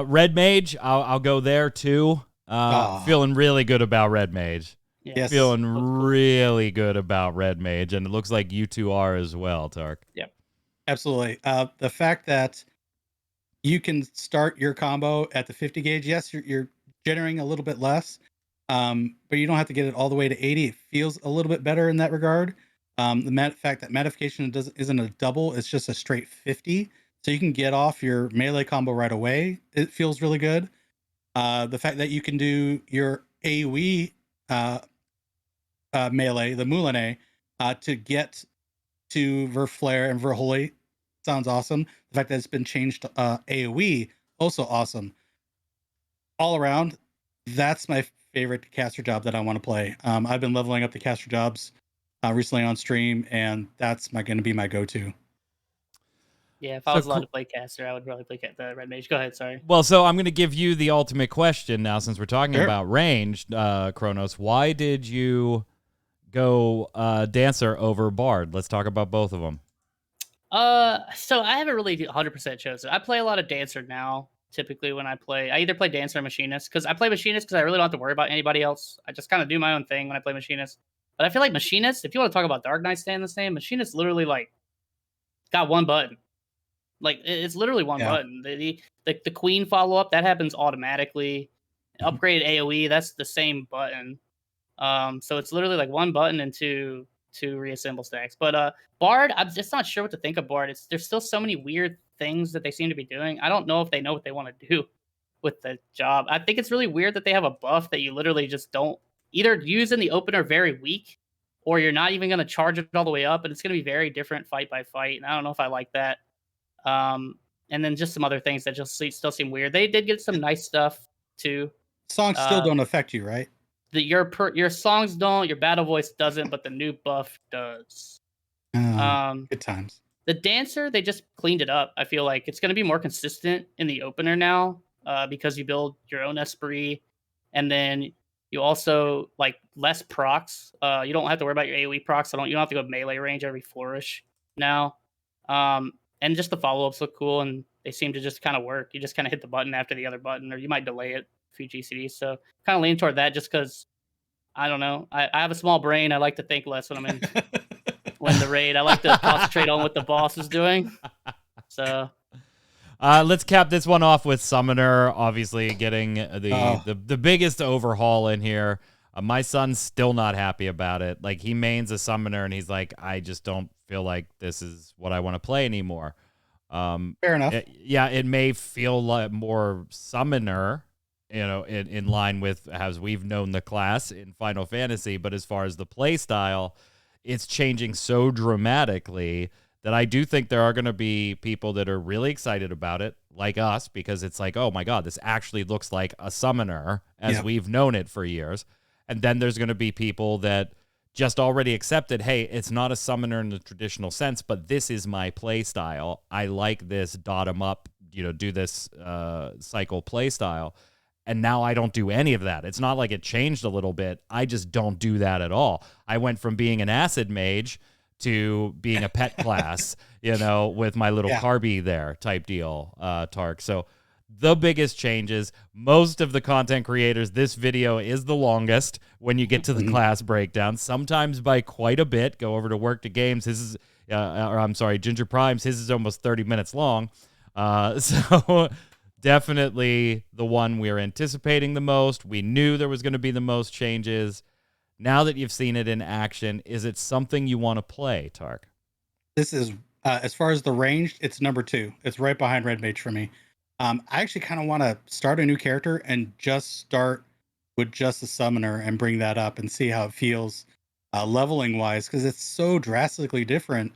Red Mage, I'll go there too. Feeling really good about Red Mage. Yes. Feeling really good about Red Mage, and it looks like you two are as well, Tark. Yep. Absolutely. The fact that you can start your combo at the 50 gauge, yes, you're generating a little bit less, but you don't have to get it all the way to 80. It feels a little bit better in that regard. The fact that modification isn't a double, it's just a straight 50. So you can get off your melee combo right away. It feels really good. The fact that you can do your AoE melee, the Moulinet, to get to Verflare and Verholy sounds awesome. The fact that it's been changed to AoE, also awesome. All around, that's my favorite caster job that I want to play. I've been leveling up the caster jobs recently on stream, and that's going to be my go-to. Yeah, if I was allowed to play caster, I would probably play the Red Mage. Go ahead, sorry. Well, so I'm going to give you the ultimate question now, since we're talking about ranged, Kronos. Why did you go Dancer over Bard? Let's talk about both of them. So I haven't really 100% chosen. I play a lot of Dancer now. Typically, when I either play Dancer or Machinist, because I play Machinist because I really don't have to worry about anybody else. I just kind of do my own thing when I play Machinist. But I feel like Machinist, if you want to talk about Dark Knight staying the same, Machinist literally like got one button. Like it's literally one button. The Queen follow up that happens automatically. Upgrade AoE, that's the same button. So it's literally like one button and two reassemble stacks. But Bard, I'm just not sure what to think of Bard. There's still so many weird things that they seem to be doing. I don't know if they know what they want to do with the job. I think it's really weird that they have a buff that you literally just don't either use in the opener very weak, or you're not even going to charge it all the way up, and it's going to be very different fight by fight. And I don't know if I like that. And then just some other things that just still seem weird. They did get some nice stuff too. Songs still don't affect you, right? Your songs don't, your battle voice doesn't, but the new buff does. Good times. The Dancer, they just cleaned it up. I feel like it's going to be more consistent in the opener now, because you build your own Esprit, and then you also like less procs. You don't have to worry about your AoE procs. You don't have to go melee range every flourish now. And just the follow-ups look cool, and they seem to just kind of work. You just kind of hit the button after the other button, or you might delay it a few GCDs. So kind of lean toward that just because, I don't know. I have a small brain. I like to think less when I'm in when the raid. I like to concentrate on what the boss is doing. So let's cap this one off with Summoner, obviously getting the biggest overhaul in here. My son's still not happy about it. Like, he mains a Summoner, and he's like, I just don't feel like this is what I want to play anymore. Fair enough. It may feel like more Summoner in line with as we've known the class in Final Fantasy. But as far as the play style, it's changing so dramatically that I do think there are going to be people that are really excited about it, like us, because it's like, oh my God, this actually looks like a summoner as we've known it for years. And then there's going to be people that just already accepted, hey, it's not a summoner in the traditional sense, but this is my play style. I like this dot 'em up, do this cycle play style. And now I don't do any of that. It's not like it changed a little bit. I just don't do that at all. I went from being an acid mage to being a pet class, with my little Carby there type deal, Tark. So the biggest changes, most of the content creators, this video is the longest when you get to the class breakdown, sometimes by quite a bit. Go over to Work to Games. His is, Ginger Prime's, his is almost 30 minutes long. So definitely the one we're anticipating the most. We knew there was going to be the most changes. Now that you've seen it in action, is it something you want to play, Tark? This is, as far as the ranged, it's number 2. It's right behind Red Mage for me. I actually kind of want to start a new character and just start with just a summoner and bring that up and see how it feels leveling wise, because it's so drastically different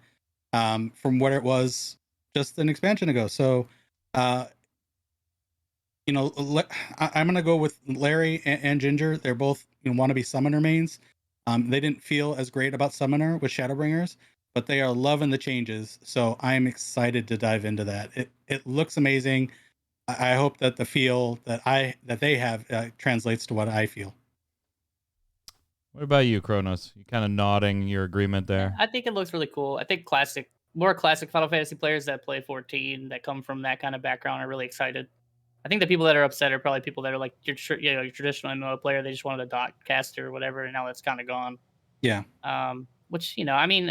from what it was just an expansion ago. So, I'm going to go with Larry and Ginger. They're both want to be summoner mains. They didn't feel as great about summoner with Shadowbringers, but they are loving the changes. So I'm excited to dive into that. It looks amazing. I hope that the feel that they have translates to what I feel. What about you, Kronos? You kind of nodding your agreement there. I think it looks really cool. I think more classic Final Fantasy players that play 14 that come from that kind of background are really excited. I think the people that are upset are probably people that are like your traditional MMO player. They just wanted a dot caster or whatever, and now that's kind of gone. Yeah. Which I mean,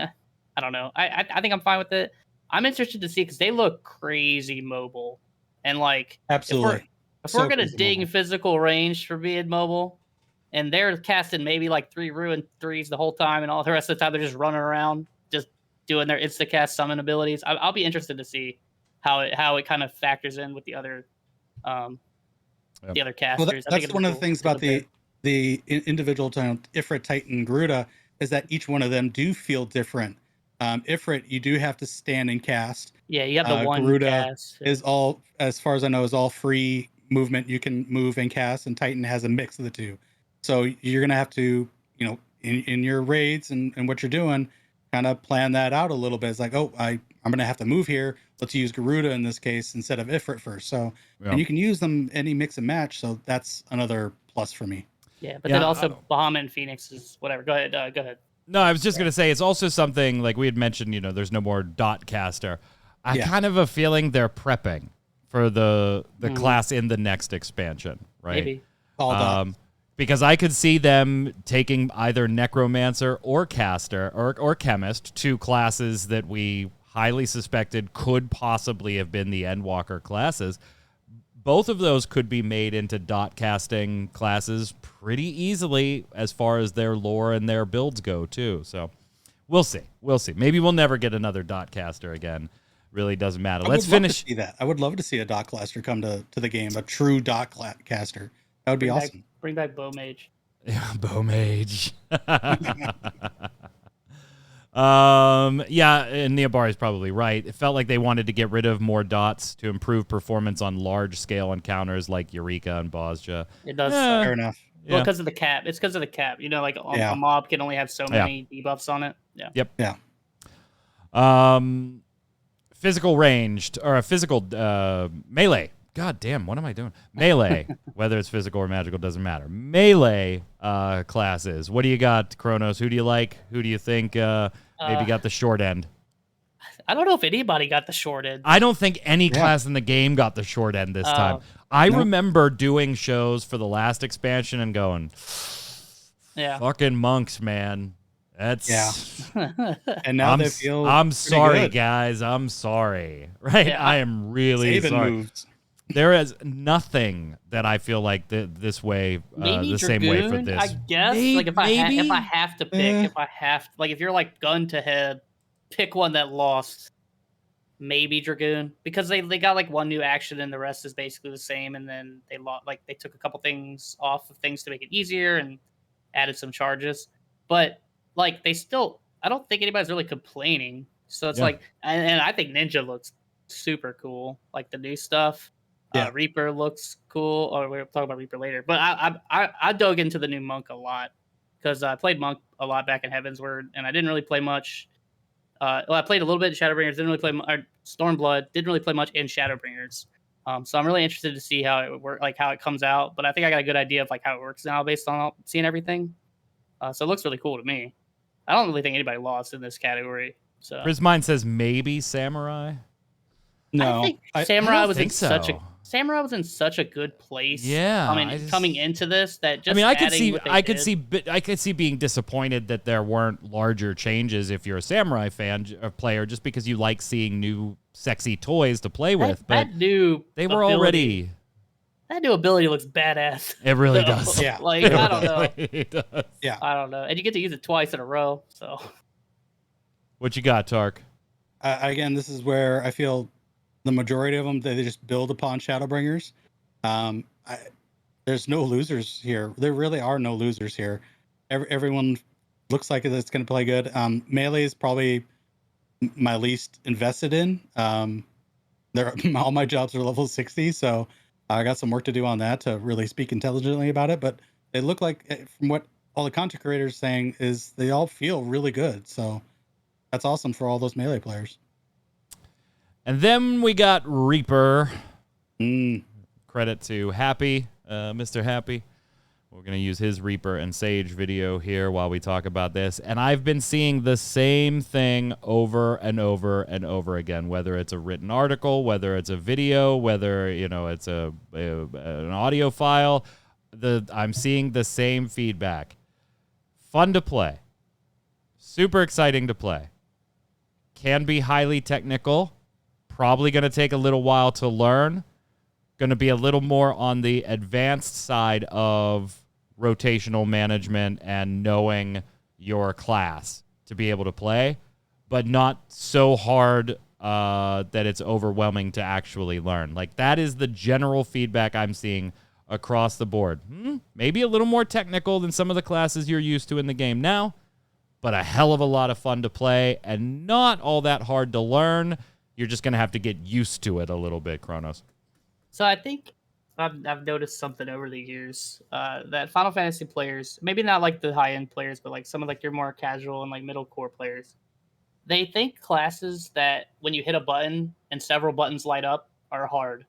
I don't know. I think I'm fine with it. I'm interested to see because they look crazy mobile, and like absolutely. If we're gonna ding physical range for being mobile, and they're casting maybe like 3 Ruin 3s the whole time, and all the rest of the time they're just running around, just doing their insta cast summon abilities. I'll be interested to see how it kind of factors in with the other. The other casters. Well, that's one of the things about the individual Ifrit, Titan, Garuda is that each one of them do feel different. Ifrit, you do have to stand and cast. Yeah, you have the one Garuda cast. Is all, as far as I know, is all free movement. You can move and cast, and Titan has a mix of the two. So you're gonna have to, in your raids and what you're doing, kind of plan that out a little bit. It's like, oh, I'm gonna have to move here. Let's use Garuda in this case instead of Ifrit first. So, and you can use them any mix and match. So that's another plus for me. Yeah, but then also Bahamut and Phoenix is whatever. Go ahead. Go ahead. No, I was just going to say, it's also something like we had mentioned, there's no more dot caster. I kind of have a feeling they're prepping for the class in the next expansion, right? Maybe. Because I could see them taking either Necromancer or Caster or Chemist, 2 classes that we highly suspected could possibly have been the Endwalker classes. Both of those could be made into dot casting classes pretty easily as far as their lore and their builds go, too. So we'll see. Maybe we'll never get another dot caster again. Really doesn't matter. Let's finish. See that. I would love to see a dot caster come to the game, a true dot caster. That would be awesome. Bring back Bow Mage. Yeah, Bow Mage. And Neobari is probably right. It felt like they wanted to get rid of more dots to improve performance on large-scale encounters like Eureka and Bosja. It does. Fair enough. Well, because of the cap. It's because of the cap. Like a mob can only have so many debuffs on it. Yeah. Yep. Yeah. Physical ranged or a physical melee. God damn, what am I doing? Melee, whether it's physical or magical, doesn't matter. Melee classes. What do you got, Kronos? Who do you like? Who do you think maybe got the short end? I don't know if anybody got the short end. I don't think any class in the game got the short end this time. I remember doing shows for the last expansion and going, fucking monks, man. That's and now they feel. I'm sorry, good. Guys. I'm sorry. Right? Yeah. I am really sorry. Moves. There is nothing that I feel like this way, the same way for this. I guess. Like if I have to pick, if you're like gun to head, pick one that lost. maybe Dragoon, because they got like one new action and the rest is basically the same. And then they took a couple things off of things to make it easier and added some charges. But like they still, I don't think anybody's really complaining. So it's like, and I think Ninja looks super cool, like the new stuff. Yeah. Reaper looks cool. Or we'll talk about Reaper later. But I dug into the new Monk a lot because I played Monk a lot back in Heavensward, and I didn't really play much. Well, I played a little bit in Shadowbringers. Didn't really play Stormblood. Didn't really play much in Shadowbringers. So I'm really interested to see how it works, like how it comes out. But I think I got a good idea of like how it works now based on seeing everything. So it looks really cool to me. I don't really think anybody lost in this category. So Prismine says maybe Samurai. No, I think Samurai was in such a good place. Yeah, coming into this that just. I mean, I could see being disappointed that there weren't larger changes if you're a Samurai player, just because you like seeing new sexy toys to play with. But they were already. That new ability looks badass. It really does. Yeah, like I don't know. It does. Yeah, I don't know, and you get to use it twice in a row. So, what you got, Tark? Again, this is where I feel the majority of them they just build upon Shadowbringers. There's no losers here. There really are no losers here. Everyone looks like it's going to play good. Melee is probably my least invested in. All my jobs are level 60, so I got some work to do on that to really speak intelligently about it. But they look like, from what all the content creators are saying, is they all feel really good. So that's awesome for all those Melee players. And then we got Reaper. Credit to Happy, Mr. Happy. We're going to use his Reaper and Sage video here while we talk about this. And I've been seeing the same thing over and over and over again, whether it's a written article, whether it's a video, whether it's an audio file. I'm seeing the same feedback. Fun to play. Super exciting to play. Can be highly technical. Probably going to take a little while to learn. Going to be a little more on the advanced side of rotational management and knowing your class to be able to play, but not so hard that it's overwhelming to actually learn. Like, that is the general feedback I'm seeing across the board. Maybe a little more technical than some of the classes you're used to in the game now, but a hell of a lot of fun to play and not all that hard to learn. You're just going to have to get used to it a little bit, Kronos. So I think I've noticed something over the years that Final Fantasy players, maybe not like the high-end players, but like some of like your more casual and like middle core players, they think classes that when you hit a button and several buttons light up are hard.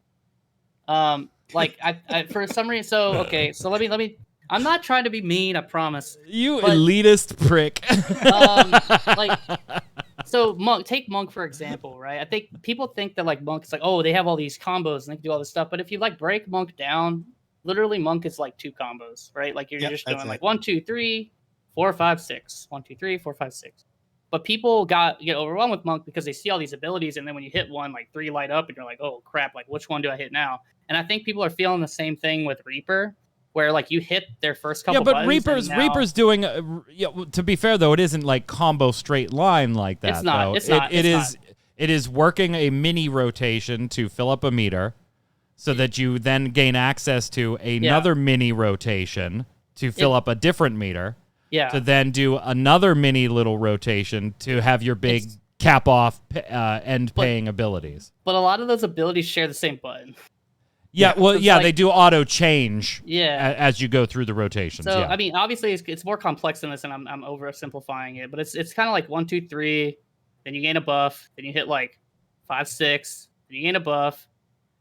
Like I for some reason. So okay, so let me. I'm not trying to be mean, I promise. You elitist prick. So take Monk for example, right? I think people think that like Monk is like, oh, they have all these combos and they can do all this stuff. But if you like break Monk down, literally Monk is like 2 combos, right? Like you're just doing like 1, 2, 3, 4, 5, 6. 1, 2, 3, 4, 5, 6. But people get overwhelmed with Monk because they see all these abilities, and then when you hit one, like 3 light up, and you're like, oh crap, like which one do I hit now? And I think people are feeling the same thing with Reaper, where like you hit their first couple. Yeah, but Reaper's doing. To be fair though, it isn't like combo straight line like that. It's not. Though. It's not. It is working a mini rotation to fill up a meter, so that you then gain access to another mini rotation to fill up a different meter. Yeah. To then do another mini little rotation to have your big cap off end paying abilities. But a lot of those abilities share the same button. Yeah, well, they do auto change. As you go through the rotations. So I mean, obviously, it's more complex than this, and I'm oversimplifying it. But it's kind of like 1, 2, 3. Then you gain a buff. Then you hit like 5, 6. Then you gain a buff.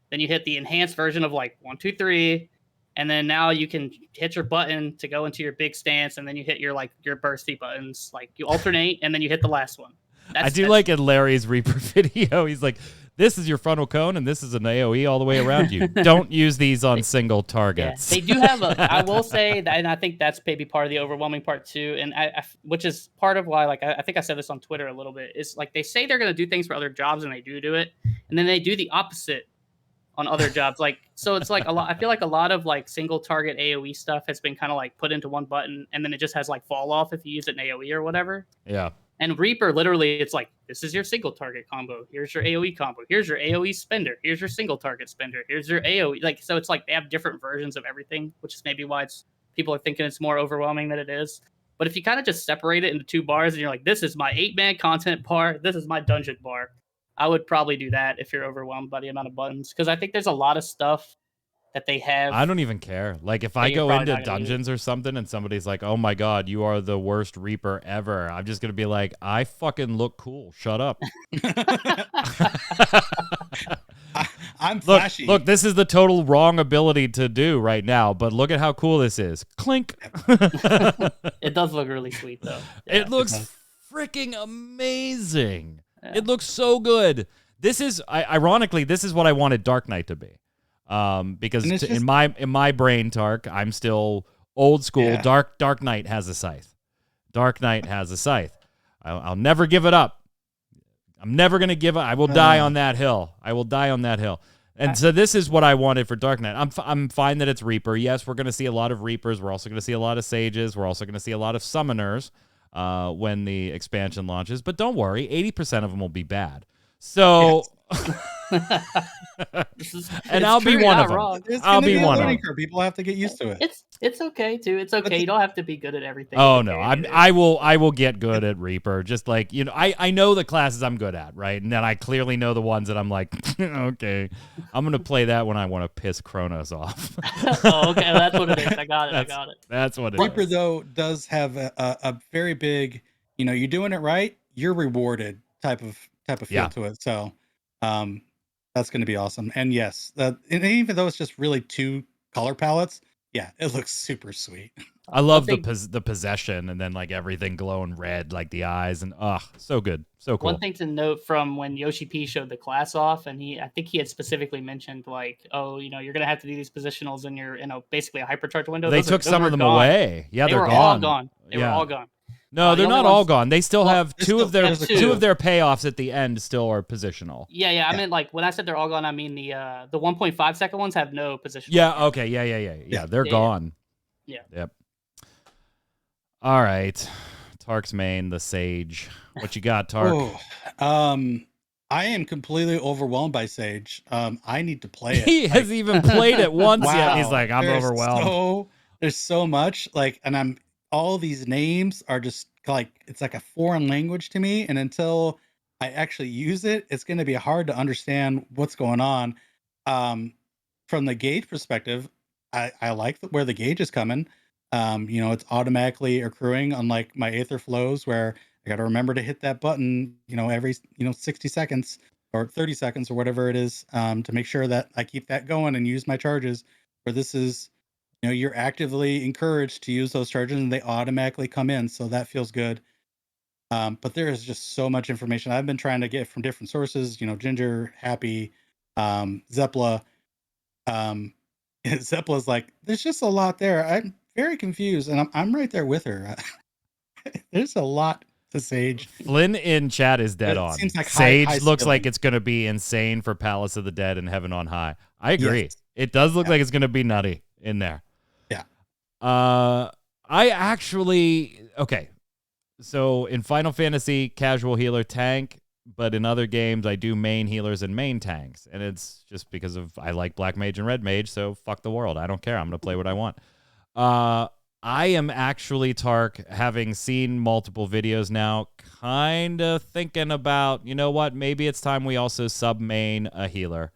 Then you hit the enhanced version of like 1, 2, 3. And then now you can hit your button to go into your big stance, and then you hit your bursty buttons. Like you alternate, and then you hit the last one. I do like in Larry's Reaper video. He's like, this is your frontal cone, and this is an AoE all the way around you. Don't use these on single targets. Yeah, they do have I will say that, and I think that's maybe part of the overwhelming part too, and which is part of why, like, I think I said this on Twitter a little bit, is like they say they're going to do things for other jobs, and they do it, and then they do the opposite on other jobs. Like, so it's like I feel like a lot of like single target AoE stuff has been kind of like put into one button, and then it just has like fall off if you use it in AoE or whatever. Yeah. And Reaper, literally, it's like, this is your single target combo. Here's your AoE combo. Here's your AoE spender. Here's your single target spender. Here's your AoE. Like, so it's like they have different versions of everything, which is maybe why people are thinking it's more overwhelming than it is. But if you kind of just separate it into 2 bars and you're like, this is my 8-man content bar, this is my dungeon bar, I would probably do that if you're overwhelmed by the amount of buttons. Because I think there's a lot of stuff that they have. I don't even care. Like, if I go into dungeons or something and somebody's like, oh my God, you are the worst Reaper ever, I'm just going to be like, I fucking look cool. Shut up. I'm flashy. Look, this is the total wrong ability to do right now, but look at how cool this is. Clink. It does look really sweet, though. Yeah. It looks freaking amazing. Yeah. It looks so good. This is, ironically, this is what I wanted Dark Knight to be. Because in my brain, Tark, I'm still old school. Yeah. Dark Knight has a scythe. Dark Knight has a scythe. I'll never give it up. I'm never going to give up. I will die on that hill. I will die on that hill. And so this is what I wanted for Dark Knight. I'm fine that it's Reaper. Yes, we're going to see a lot of Reapers. We're also going to see a lot of Sages. We're also going to see a lot of Summoners when the expansion launches. But don't worry, 80% of them will be bad. So... And I'll be one of them. I'll be one of them. People have to get used to it. It's okay too. It's okay. You don't have to be good at everything. Oh no, I will get good at Reaper. Just like, you know, I know the classes I'm good at, right? And then I clearly know the ones that I'm like, okay, I'm gonna play that when I want to piss Kronos off. Oh, okay, that's what it is. I got it. That's what it Reaper, is. though, does have a very big, you know, you're doing it right, you're rewarded type of feel to it. So, that's going to be awesome. And yes, and even though it's just really 2 color palettes, yeah, it looks super sweet. I love the possession and then like everything glowing red, like the eyes, and so good, so cool. One thing to note from when Yoshi P showed the class off, and I think he had specifically mentioned like, oh, you know, you're gonna have to do these positionals in your, basically a hypercharge window. They took some of them away. Yeah, they're gone. All gone. They were all gone. No, they're not all gone. They still have two of their payoffs at the end still are positional. Yeah. I mean, like when I said they're all gone, I mean the 1.5 second ones have no position. Yeah. Okay. Yeah. They're gone. Yeah. Yep. All right. Tark's main, the Sage. What you got, Tark? I am completely overwhelmed by Sage. I need to play it. He has even played it once yet. He's like, I'm overwhelmed. There's so much, like, and all these names are just like, it's like a foreign language to me. And until I actually use it, it's going to be hard to understand what's going on. From the gauge perspective, I like where the gauge is coming. You know, it's automatically accruing, unlike my Aether flows where I got to remember to hit that button, you know, every, 60 seconds or 30 seconds or whatever it is, to make sure that I keep that going and use my charges. Where this is, you know, you're actively encouraged to use those charges and they automatically come in. So that feels good. But there is just so much information I've been trying to get from different sources, you know, Ginger, Happy, Zepla. Zepla's like, there's just a lot there. I'm very confused and I'm right there with her. There's a lot to Sage. Flynn in chat is dead on. Seems like Sage looks like it's going to be insane for Palace of the Dead and Heaven on High. I agree. Yes. It does look like it's going to be nutty in there. Yeah. I actually, okay. So in Final Fantasy, casual healer tank, but in other games, I do main healers and main tanks. And it's just because I like Black Mage and Red Mage, so fuck the world. I don't care. I'm going to play what I want. I am actually, Tark, having seen multiple videos now, kind of thinking about, you know what, maybe it's time we also sub-main a healer.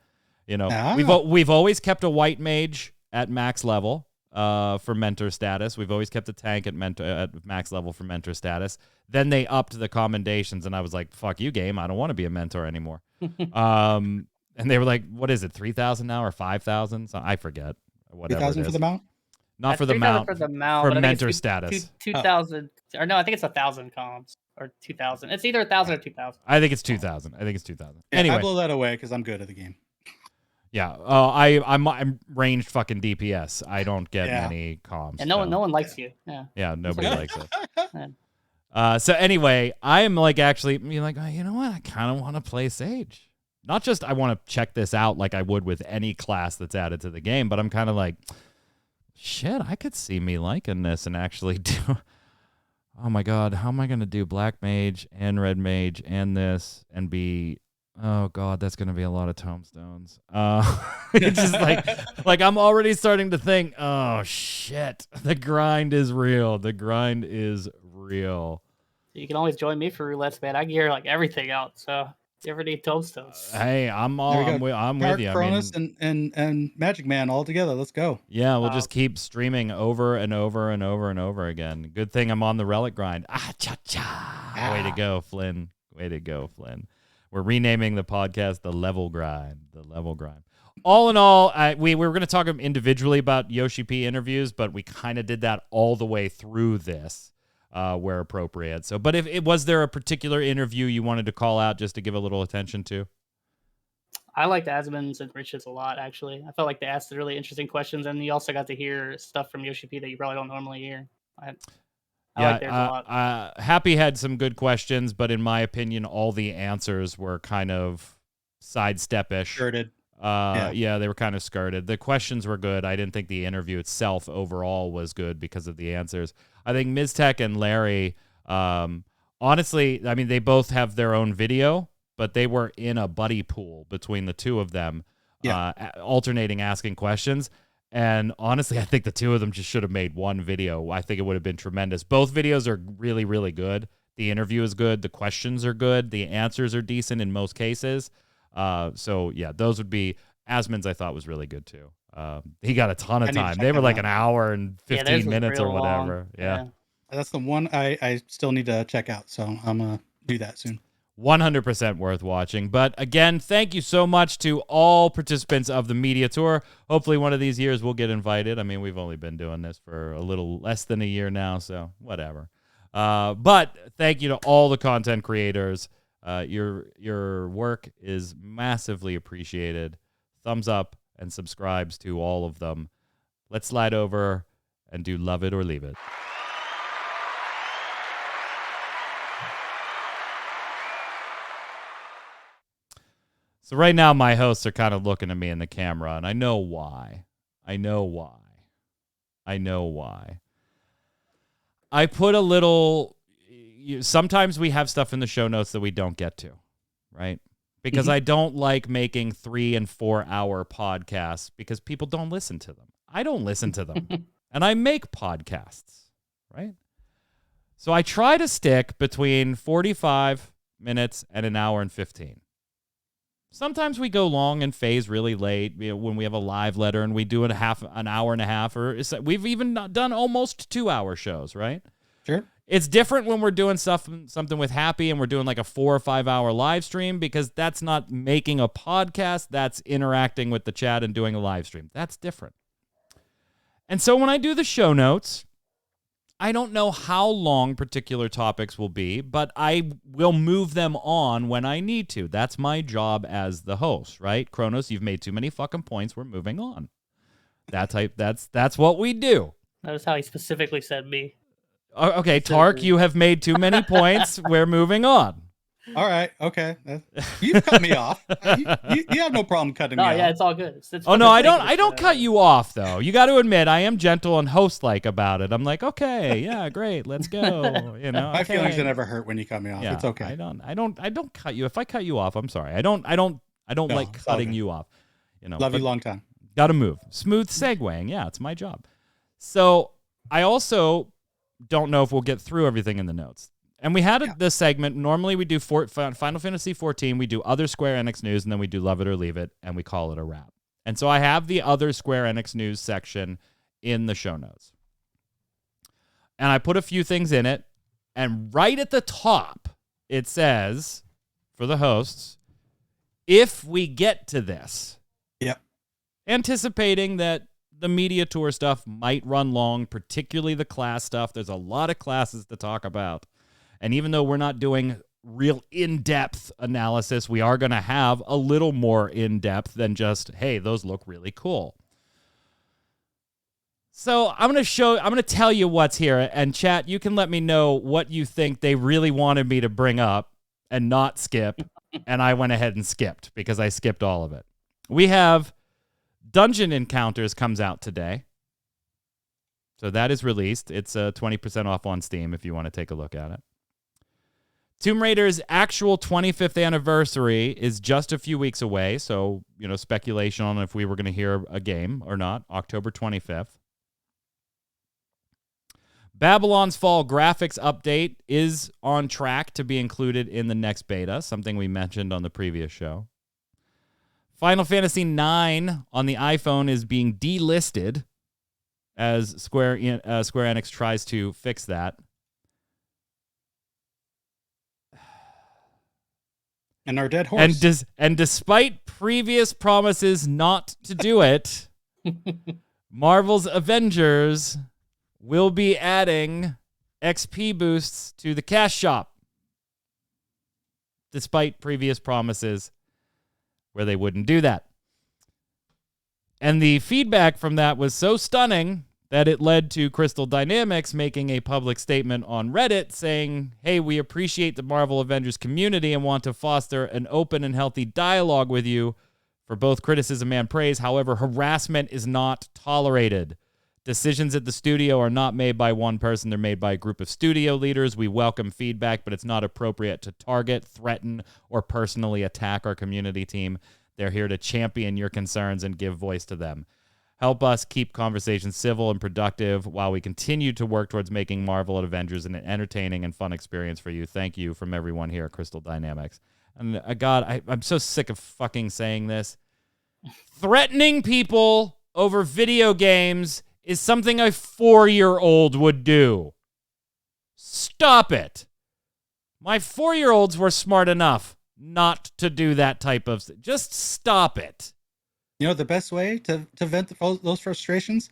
You know, we've always kept a white mage at max level for mentor status. We've always kept a tank at max level for mentor status. Then they upped the commendations, and I was like, fuck you, game. I don't want to be a mentor anymore. And they were like, what is it, 3,000 now or 5,000? So I forget. Whatever 3,000 for the mount? Not for the mount. For mentor status. 2,000. Or no, I think it's 1,000 comms. Or 2,000. It's either 1,000 or 2,000. I think it's 2,000. Yeah, anyway. I blow that away because I'm good at the game. Yeah. I'm ranged fucking DPS. I don't get many comms. And no one likes you. Yeah, nobody likes it. So anyway, I am like actually being like, oh, you know what? I kind of want to play Sage. Not just I want to check this out like I would with any class that's added to the game, but I'm kind of like, shit, I could see me liking this and actually do. oh my God, how am I going to do Black Mage and Red Mage and this and be, oh God, that's going to be a lot of tombstones. It's just like I'm already starting to think, oh shit, the grind is real. The grind is real. You can always join me for roulettes, man. I gear like everything out, so if you ever need tombstones. Hey, I'm with you. Cronus and Magic Man all together. Let's go. Yeah, we'll just keep streaming over and over and over and over again. Good thing I'm on the Relic Grind. Way to go, Flynn. Way to go, Flynn. We're renaming the podcast the Level Grind. The Level Grind. All in all, we were going to talk individually about Yoshi P interviews, but we kind of did that all the way through this, where appropriate. So, but was there a particular interview you wanted to call out just to give a little attention to? I liked Asmon's and Rich's a lot, actually. I felt like they asked really interesting questions, and you also got to hear stuff from Yoshi P that you probably don't normally hear. I like theirs a lot. Happy had some good questions, but in my opinion, all the answers were kind of sidestep-ish. Skirted. Yeah, they were kind of skirted. The questions were good. I didn't think the interview itself overall was good because of the answers. I think Miztech and Larry, honestly, I mean, they both have their own video, but they were in a buddy pool between the two of them, alternating asking questions. And honestly, I think the two of them just should have made one video. I think it would have been tremendous. Both videos are really, really good. The interview is good. The questions are good. The answers are decent in most cases. So, yeah, those would be... Asmon's, I thought, was really good, too. He got a ton of time. They were like an hour and 15 minutes or whatever. Yeah. That's the one I still need to check out, so I'm going to do that soon. 100% worth watching. But again, thank you so much to all participants of the media tour. Hopefully one of these years we'll get invited. I mean, we've only been doing this for a little less than a year now, so whatever. But thank you to all the content creators. Your work is massively appreciated. Thumbs up and subscribes to all of them. Let's slide over and do Love It or Leave It. So right now, my hosts are kind of looking at me in the camera, and I know why. I put a little... Sometimes we have stuff in the show notes that we don't get to, right? Because I don't like making 3 and 4 hour podcasts because people don't listen to them. I don't listen to them. And I make podcasts, right? So I try to stick between 45 minutes and an hour and 15. Sometimes we go long and phase really late, when we have a live letter and we do an hour and a half, or we've even done almost 2-hour shows, right? Sure. It's different when we're doing something with Happy and we're doing like a 4 or 5 hour live stream, because that's not making a podcast. That's interacting with the chat and doing a live stream. That's different. And so when I do the show notes, I don't know how long particular topics will be, but I will move them on when I need to. That's my job as the host, right? Kronos, you've made too many fucking points. We're moving on. That's what we do. Notice how he specifically said me. Okay, Tark, you have made too many points. We're moving on. All right. Okay. You cut me off. You have no problem cutting me off. Oh, yeah, it's all good. It's no, I don't cut you off, though. You got to admit, I am gentle and host-like about it. I'm like, okay, yeah, great, let's go. You know, my feelings are never hurt when you cut me off. Yeah, it's okay. I don't cut you. If I cut you off, I'm sorry. I don't like cutting you off. You know, love you long time. Got to move. Smooth segueing. Yeah, it's my job. So I also don't know if we'll get through everything in the notes. And we had this segment. Normally we do Final Fantasy XIV, we do other Square Enix news, and then we do Love It or Leave It, and we call it a wrap. And so I have the other Square Enix news section in the show notes. And I put a few things in it, and right at the top, it says, for the hosts, if we get to this. Yep. Anticipating that the media tour stuff might run long, particularly the class stuff. There's a lot of classes to talk about. And even though we're not doing real in-depth analysis, we are going to have a little more in-depth than just, hey, those look really cool. So I'm going to tell you what's here. And chat, you can let me know what you think they really wanted me to bring up and not skip. And I went ahead and skipped because I skipped all of it. We have Dungeon Encounters comes out today. So that is released. It's 20% off on Steam if you want to take a look at it. Tomb Raider's actual 25th anniversary is just a few weeks away. So, speculation on if we were going to hear a game or not. October 25th. Babylon's Fall graphics update is on track to be included in the next beta, something we mentioned on the previous show. Final Fantasy IX on the iPhone is being delisted as Square Enix tries to fix that. And our dead horse. And despite previous promises not to do it, Marvel's Avengers will be adding XP boosts to the cash shop, despite previous promises where they wouldn't do that. And the feedback from that was so stunning that it led to Crystal Dynamics making a public statement on Reddit saying, hey, we appreciate the Marvel Avengers community and want to foster an open and healthy dialogue with you for both criticism and praise. However, harassment is not tolerated. Decisions at the studio are not made by one person. They're made by a group of studio leaders. We welcome feedback, but it's not appropriate to target, threaten, or personally attack our community team. They're here to champion your concerns and give voice to them. Help us keep conversations civil and productive while we continue to work towards making Marvel and Avengers an entertaining and fun experience for you. Thank you from everyone here at Crystal Dynamics. And God, I'm so sick of fucking saying this. Threatening people over video games is something a 4-year-old would do. Stop it. My 4-year-olds were smart enough not to do that type of... Just stop it. The best way to vent those frustrations?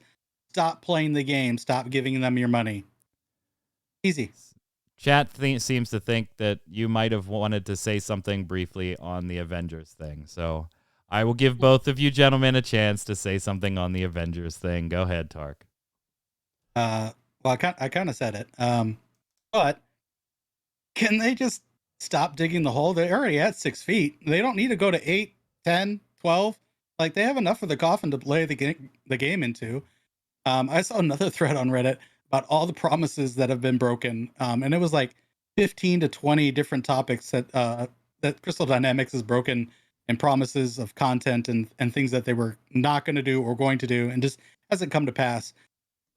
Stop playing the game. Stop giving them your money. Easy. Chat seems to think that you might have wanted to say something briefly on the Avengers thing. So I will give both of you gentlemen a chance to say something on the Avengers thing. Go ahead, Tark. Well, I kind of said it. But can they just stop digging the hole? They're already at 6 feet. They don't need to go to 8, 10, 12. Like, they have enough of the coffin to lay the game into. I saw another thread on Reddit about all the promises that have been broken. And it was like 15 to 20 different topics that Crystal Dynamics has broken, and promises of content and things that they were not going to do or going to do, and just hasn't come to pass.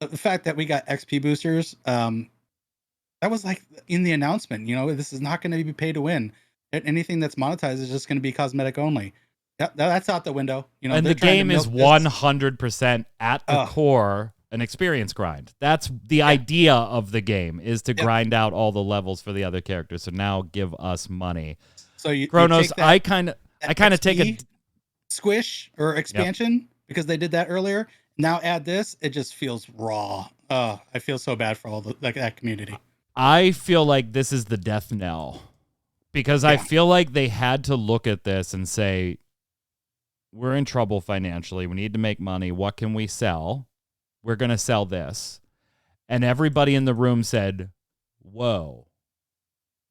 The fact that we got XP boosters, that was like in the announcement, this is not going to be pay to win. Anything that's monetized is just going to be cosmetic only. Yep, that's out the window. And the game is 100% at the core an experience grind. That's the idea of the game, is to grind out all the levels for the other characters. So now give us money. So Kronos, I kind of take a squish or expansion because they did that earlier. Now add this, it just feels raw. I feel so bad for all that community. I feel like this is the death knell, because I feel like they had to look at this and say, we're in trouble financially. We need to make money. What can we sell? We're going to sell this. And everybody in the room said, whoa,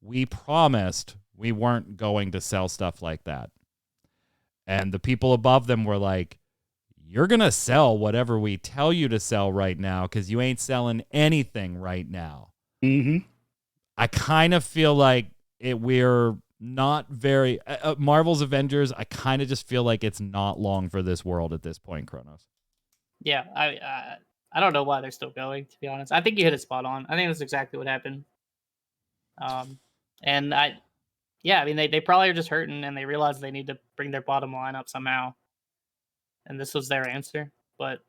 we promised we weren't going to sell stuff like that. And the people above them were like, you're going to sell whatever we tell you to sell right now, because you ain't selling anything right now. Mm-hmm. I kind of feel like we're not very... Marvel's Avengers, I kind of just feel like it's not long for this world at this point, Kronos. Yeah, I don't know why they're still going, to be honest. I think you hit it spot on. I think that's exactly what happened. And I mean, they probably are just hurting, and they realize they need to bring their bottom line up somehow. And this was their answer. But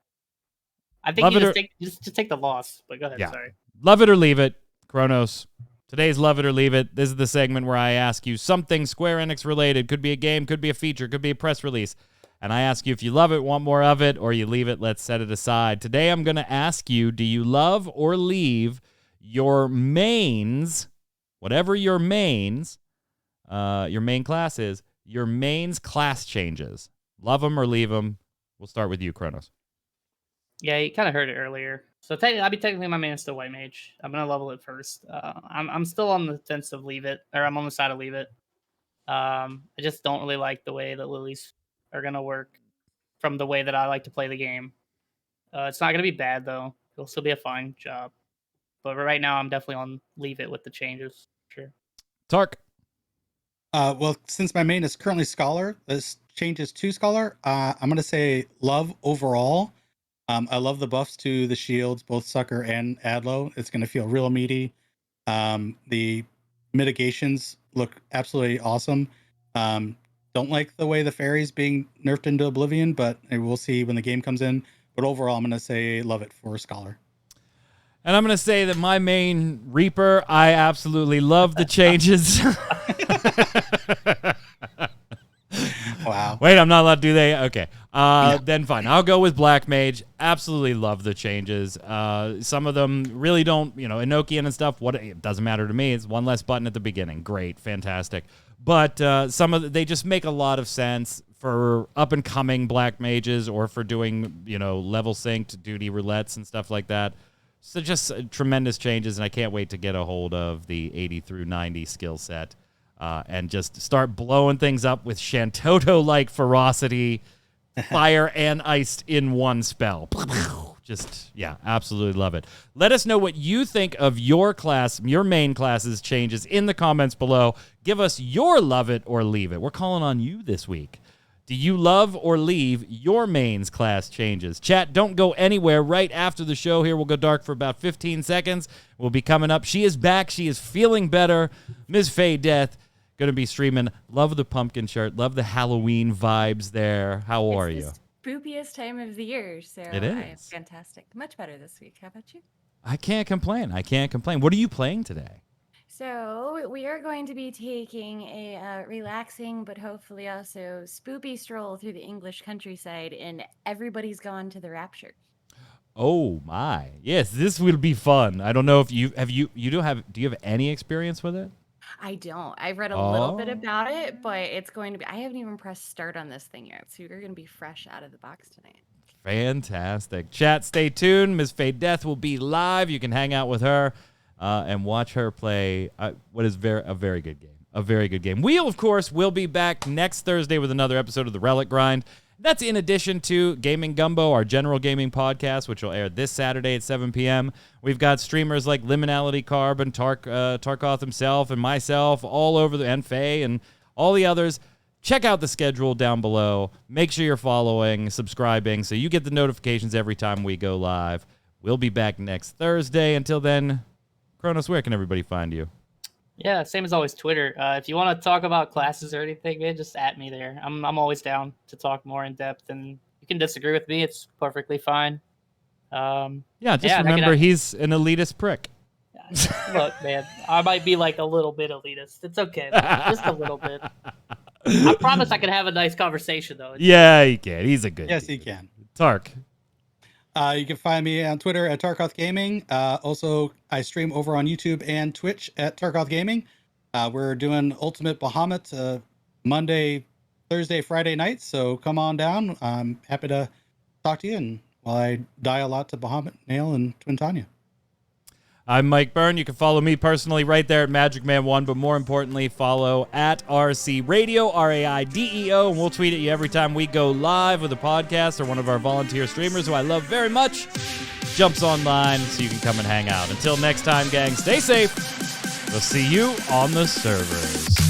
I think just take the loss. But go ahead, sorry. Love it or leave it, Kronos. Today's Love It or Leave It. This is the segment where I ask you something Square Enix related. Could be a game, could be a feature, could be a press release. And I ask you if you love it, want more of it, or you leave it, let's set it aside. Today I'm going to ask you, do you love or leave your mains, whatever your main class is, your mains class changes? Love them or leave them? We'll start with you, Kronos. Yeah, you kind of heard it earlier. So technically my main is still White Mage. I'm gonna level it first. I'm still on the fence of leave it, or I'm on the side of leave it. I just don't really like the way that lilies are gonna work from the way that I like to play the game. It's not gonna be bad though. it'll still be a fine job. But right now, I'm definitely on leave it with the changes. Sure. Tark. Well, since my main is currently Scholar, this changes to Scholar. I'm going to say love overall. I love the buffs to the shields, both Sucker and Adlo. It's going to feel real meaty. The mitigations look absolutely awesome. Don't like the way the fairy's being nerfed into oblivion, but we'll see when the game comes in. But overall, I'm going to say love it for Scholar. And I'm going to say that my main Reaper, I absolutely love the changes. Wow. Wait, I'm not allowed to do that? Okay. Then fine. I'll go with Black Mage. Absolutely love the changes. Some of them really don't, Enochian and stuff, it doesn't matter to me. It's one less button at the beginning. Great. Fantastic. But they just make a lot of sense for up-and-coming Black Mages or for doing, level synced duty roulettes and stuff like that. So just tremendous changes, and I can't wait to get a hold of the 80 through 90 skill set and just start blowing things up with Shantoto-like ferocity, fire and ice in one spell. Just, absolutely love it. Let us know what you think of your main class's changes in the comments below. Give us your love it or leave it. We're calling on you this week. Do you love or leave your main's class changes? Chat, don't go anywhere. Right after the show here, we'll go dark for about 15 seconds. We'll be coming up. She is back. She is feeling better. Ms. Faye Death going to be streaming. Love the pumpkin shirt. Love the Halloween vibes there. How are you? It's the spookiest time of the year, so It is. I'm fantastic. Much better this week. How about you? I can't complain. What are you playing today? So we are going to be taking a relaxing but hopefully also spoopy stroll through the English countryside, and everybody's gone to the Rapture. Oh my. Yes, this will be fun. I don't know if do you have any experience with it? I don't. I've read a little bit about it, but it's going to be, I haven't even pressed start on this thing yet, so you're going to be fresh out of the box tonight. Fantastic. Chat, stay tuned. Ms. Faye Death will be live. You can hang out with her and watch her play what is a very good game. A very good game. We, of course, will be back next Thursday with another episode of the Relic Grind. That's in addition to Gaming Gumbo, our general gaming podcast, which will air this Saturday at 7 p.m. We've got streamers like Liminality Carb and Tarkoth himself and myself all over and Faye and all the others. Check out the schedule down below. Make sure you're following, subscribing, so you get the notifications every time we go live. We'll be back next Thursday. Until then, Kronos, where can everybody find you? Yeah, same as always, Twitter. If you want to talk about classes or anything, man, just at me there. I'm always down to talk more in depth, and you can disagree with me. It's perfectly fine. Remember, he's an elitist prick. Look, man, I might be like a little bit elitist. It's okay, man. Just a little bit. I promise I can have a nice conversation, though. Yeah, he can. He's a good Yes, dude. he can. Tark. You can find me on Twitter at Tarkoth Gaming. Also, I stream over on YouTube and Twitch at Tarkoth Gaming. We're doing Ultimate Bahamut Monday, Thursday, Friday nights. So come on down. I'm happy to talk to you. And while I die a lot to Bahamut, Nail, and Twintanya. I'm Mike Byrne. You can follow me personally right there at MagicMan1, but more importantly, follow at RC Radio, RAIDEO, and we'll tweet at you every time we go live with a podcast or one of our volunteer streamers who I love very much jumps online so you can come and hang out. Until next time, gang, stay safe. We'll see you on the servers.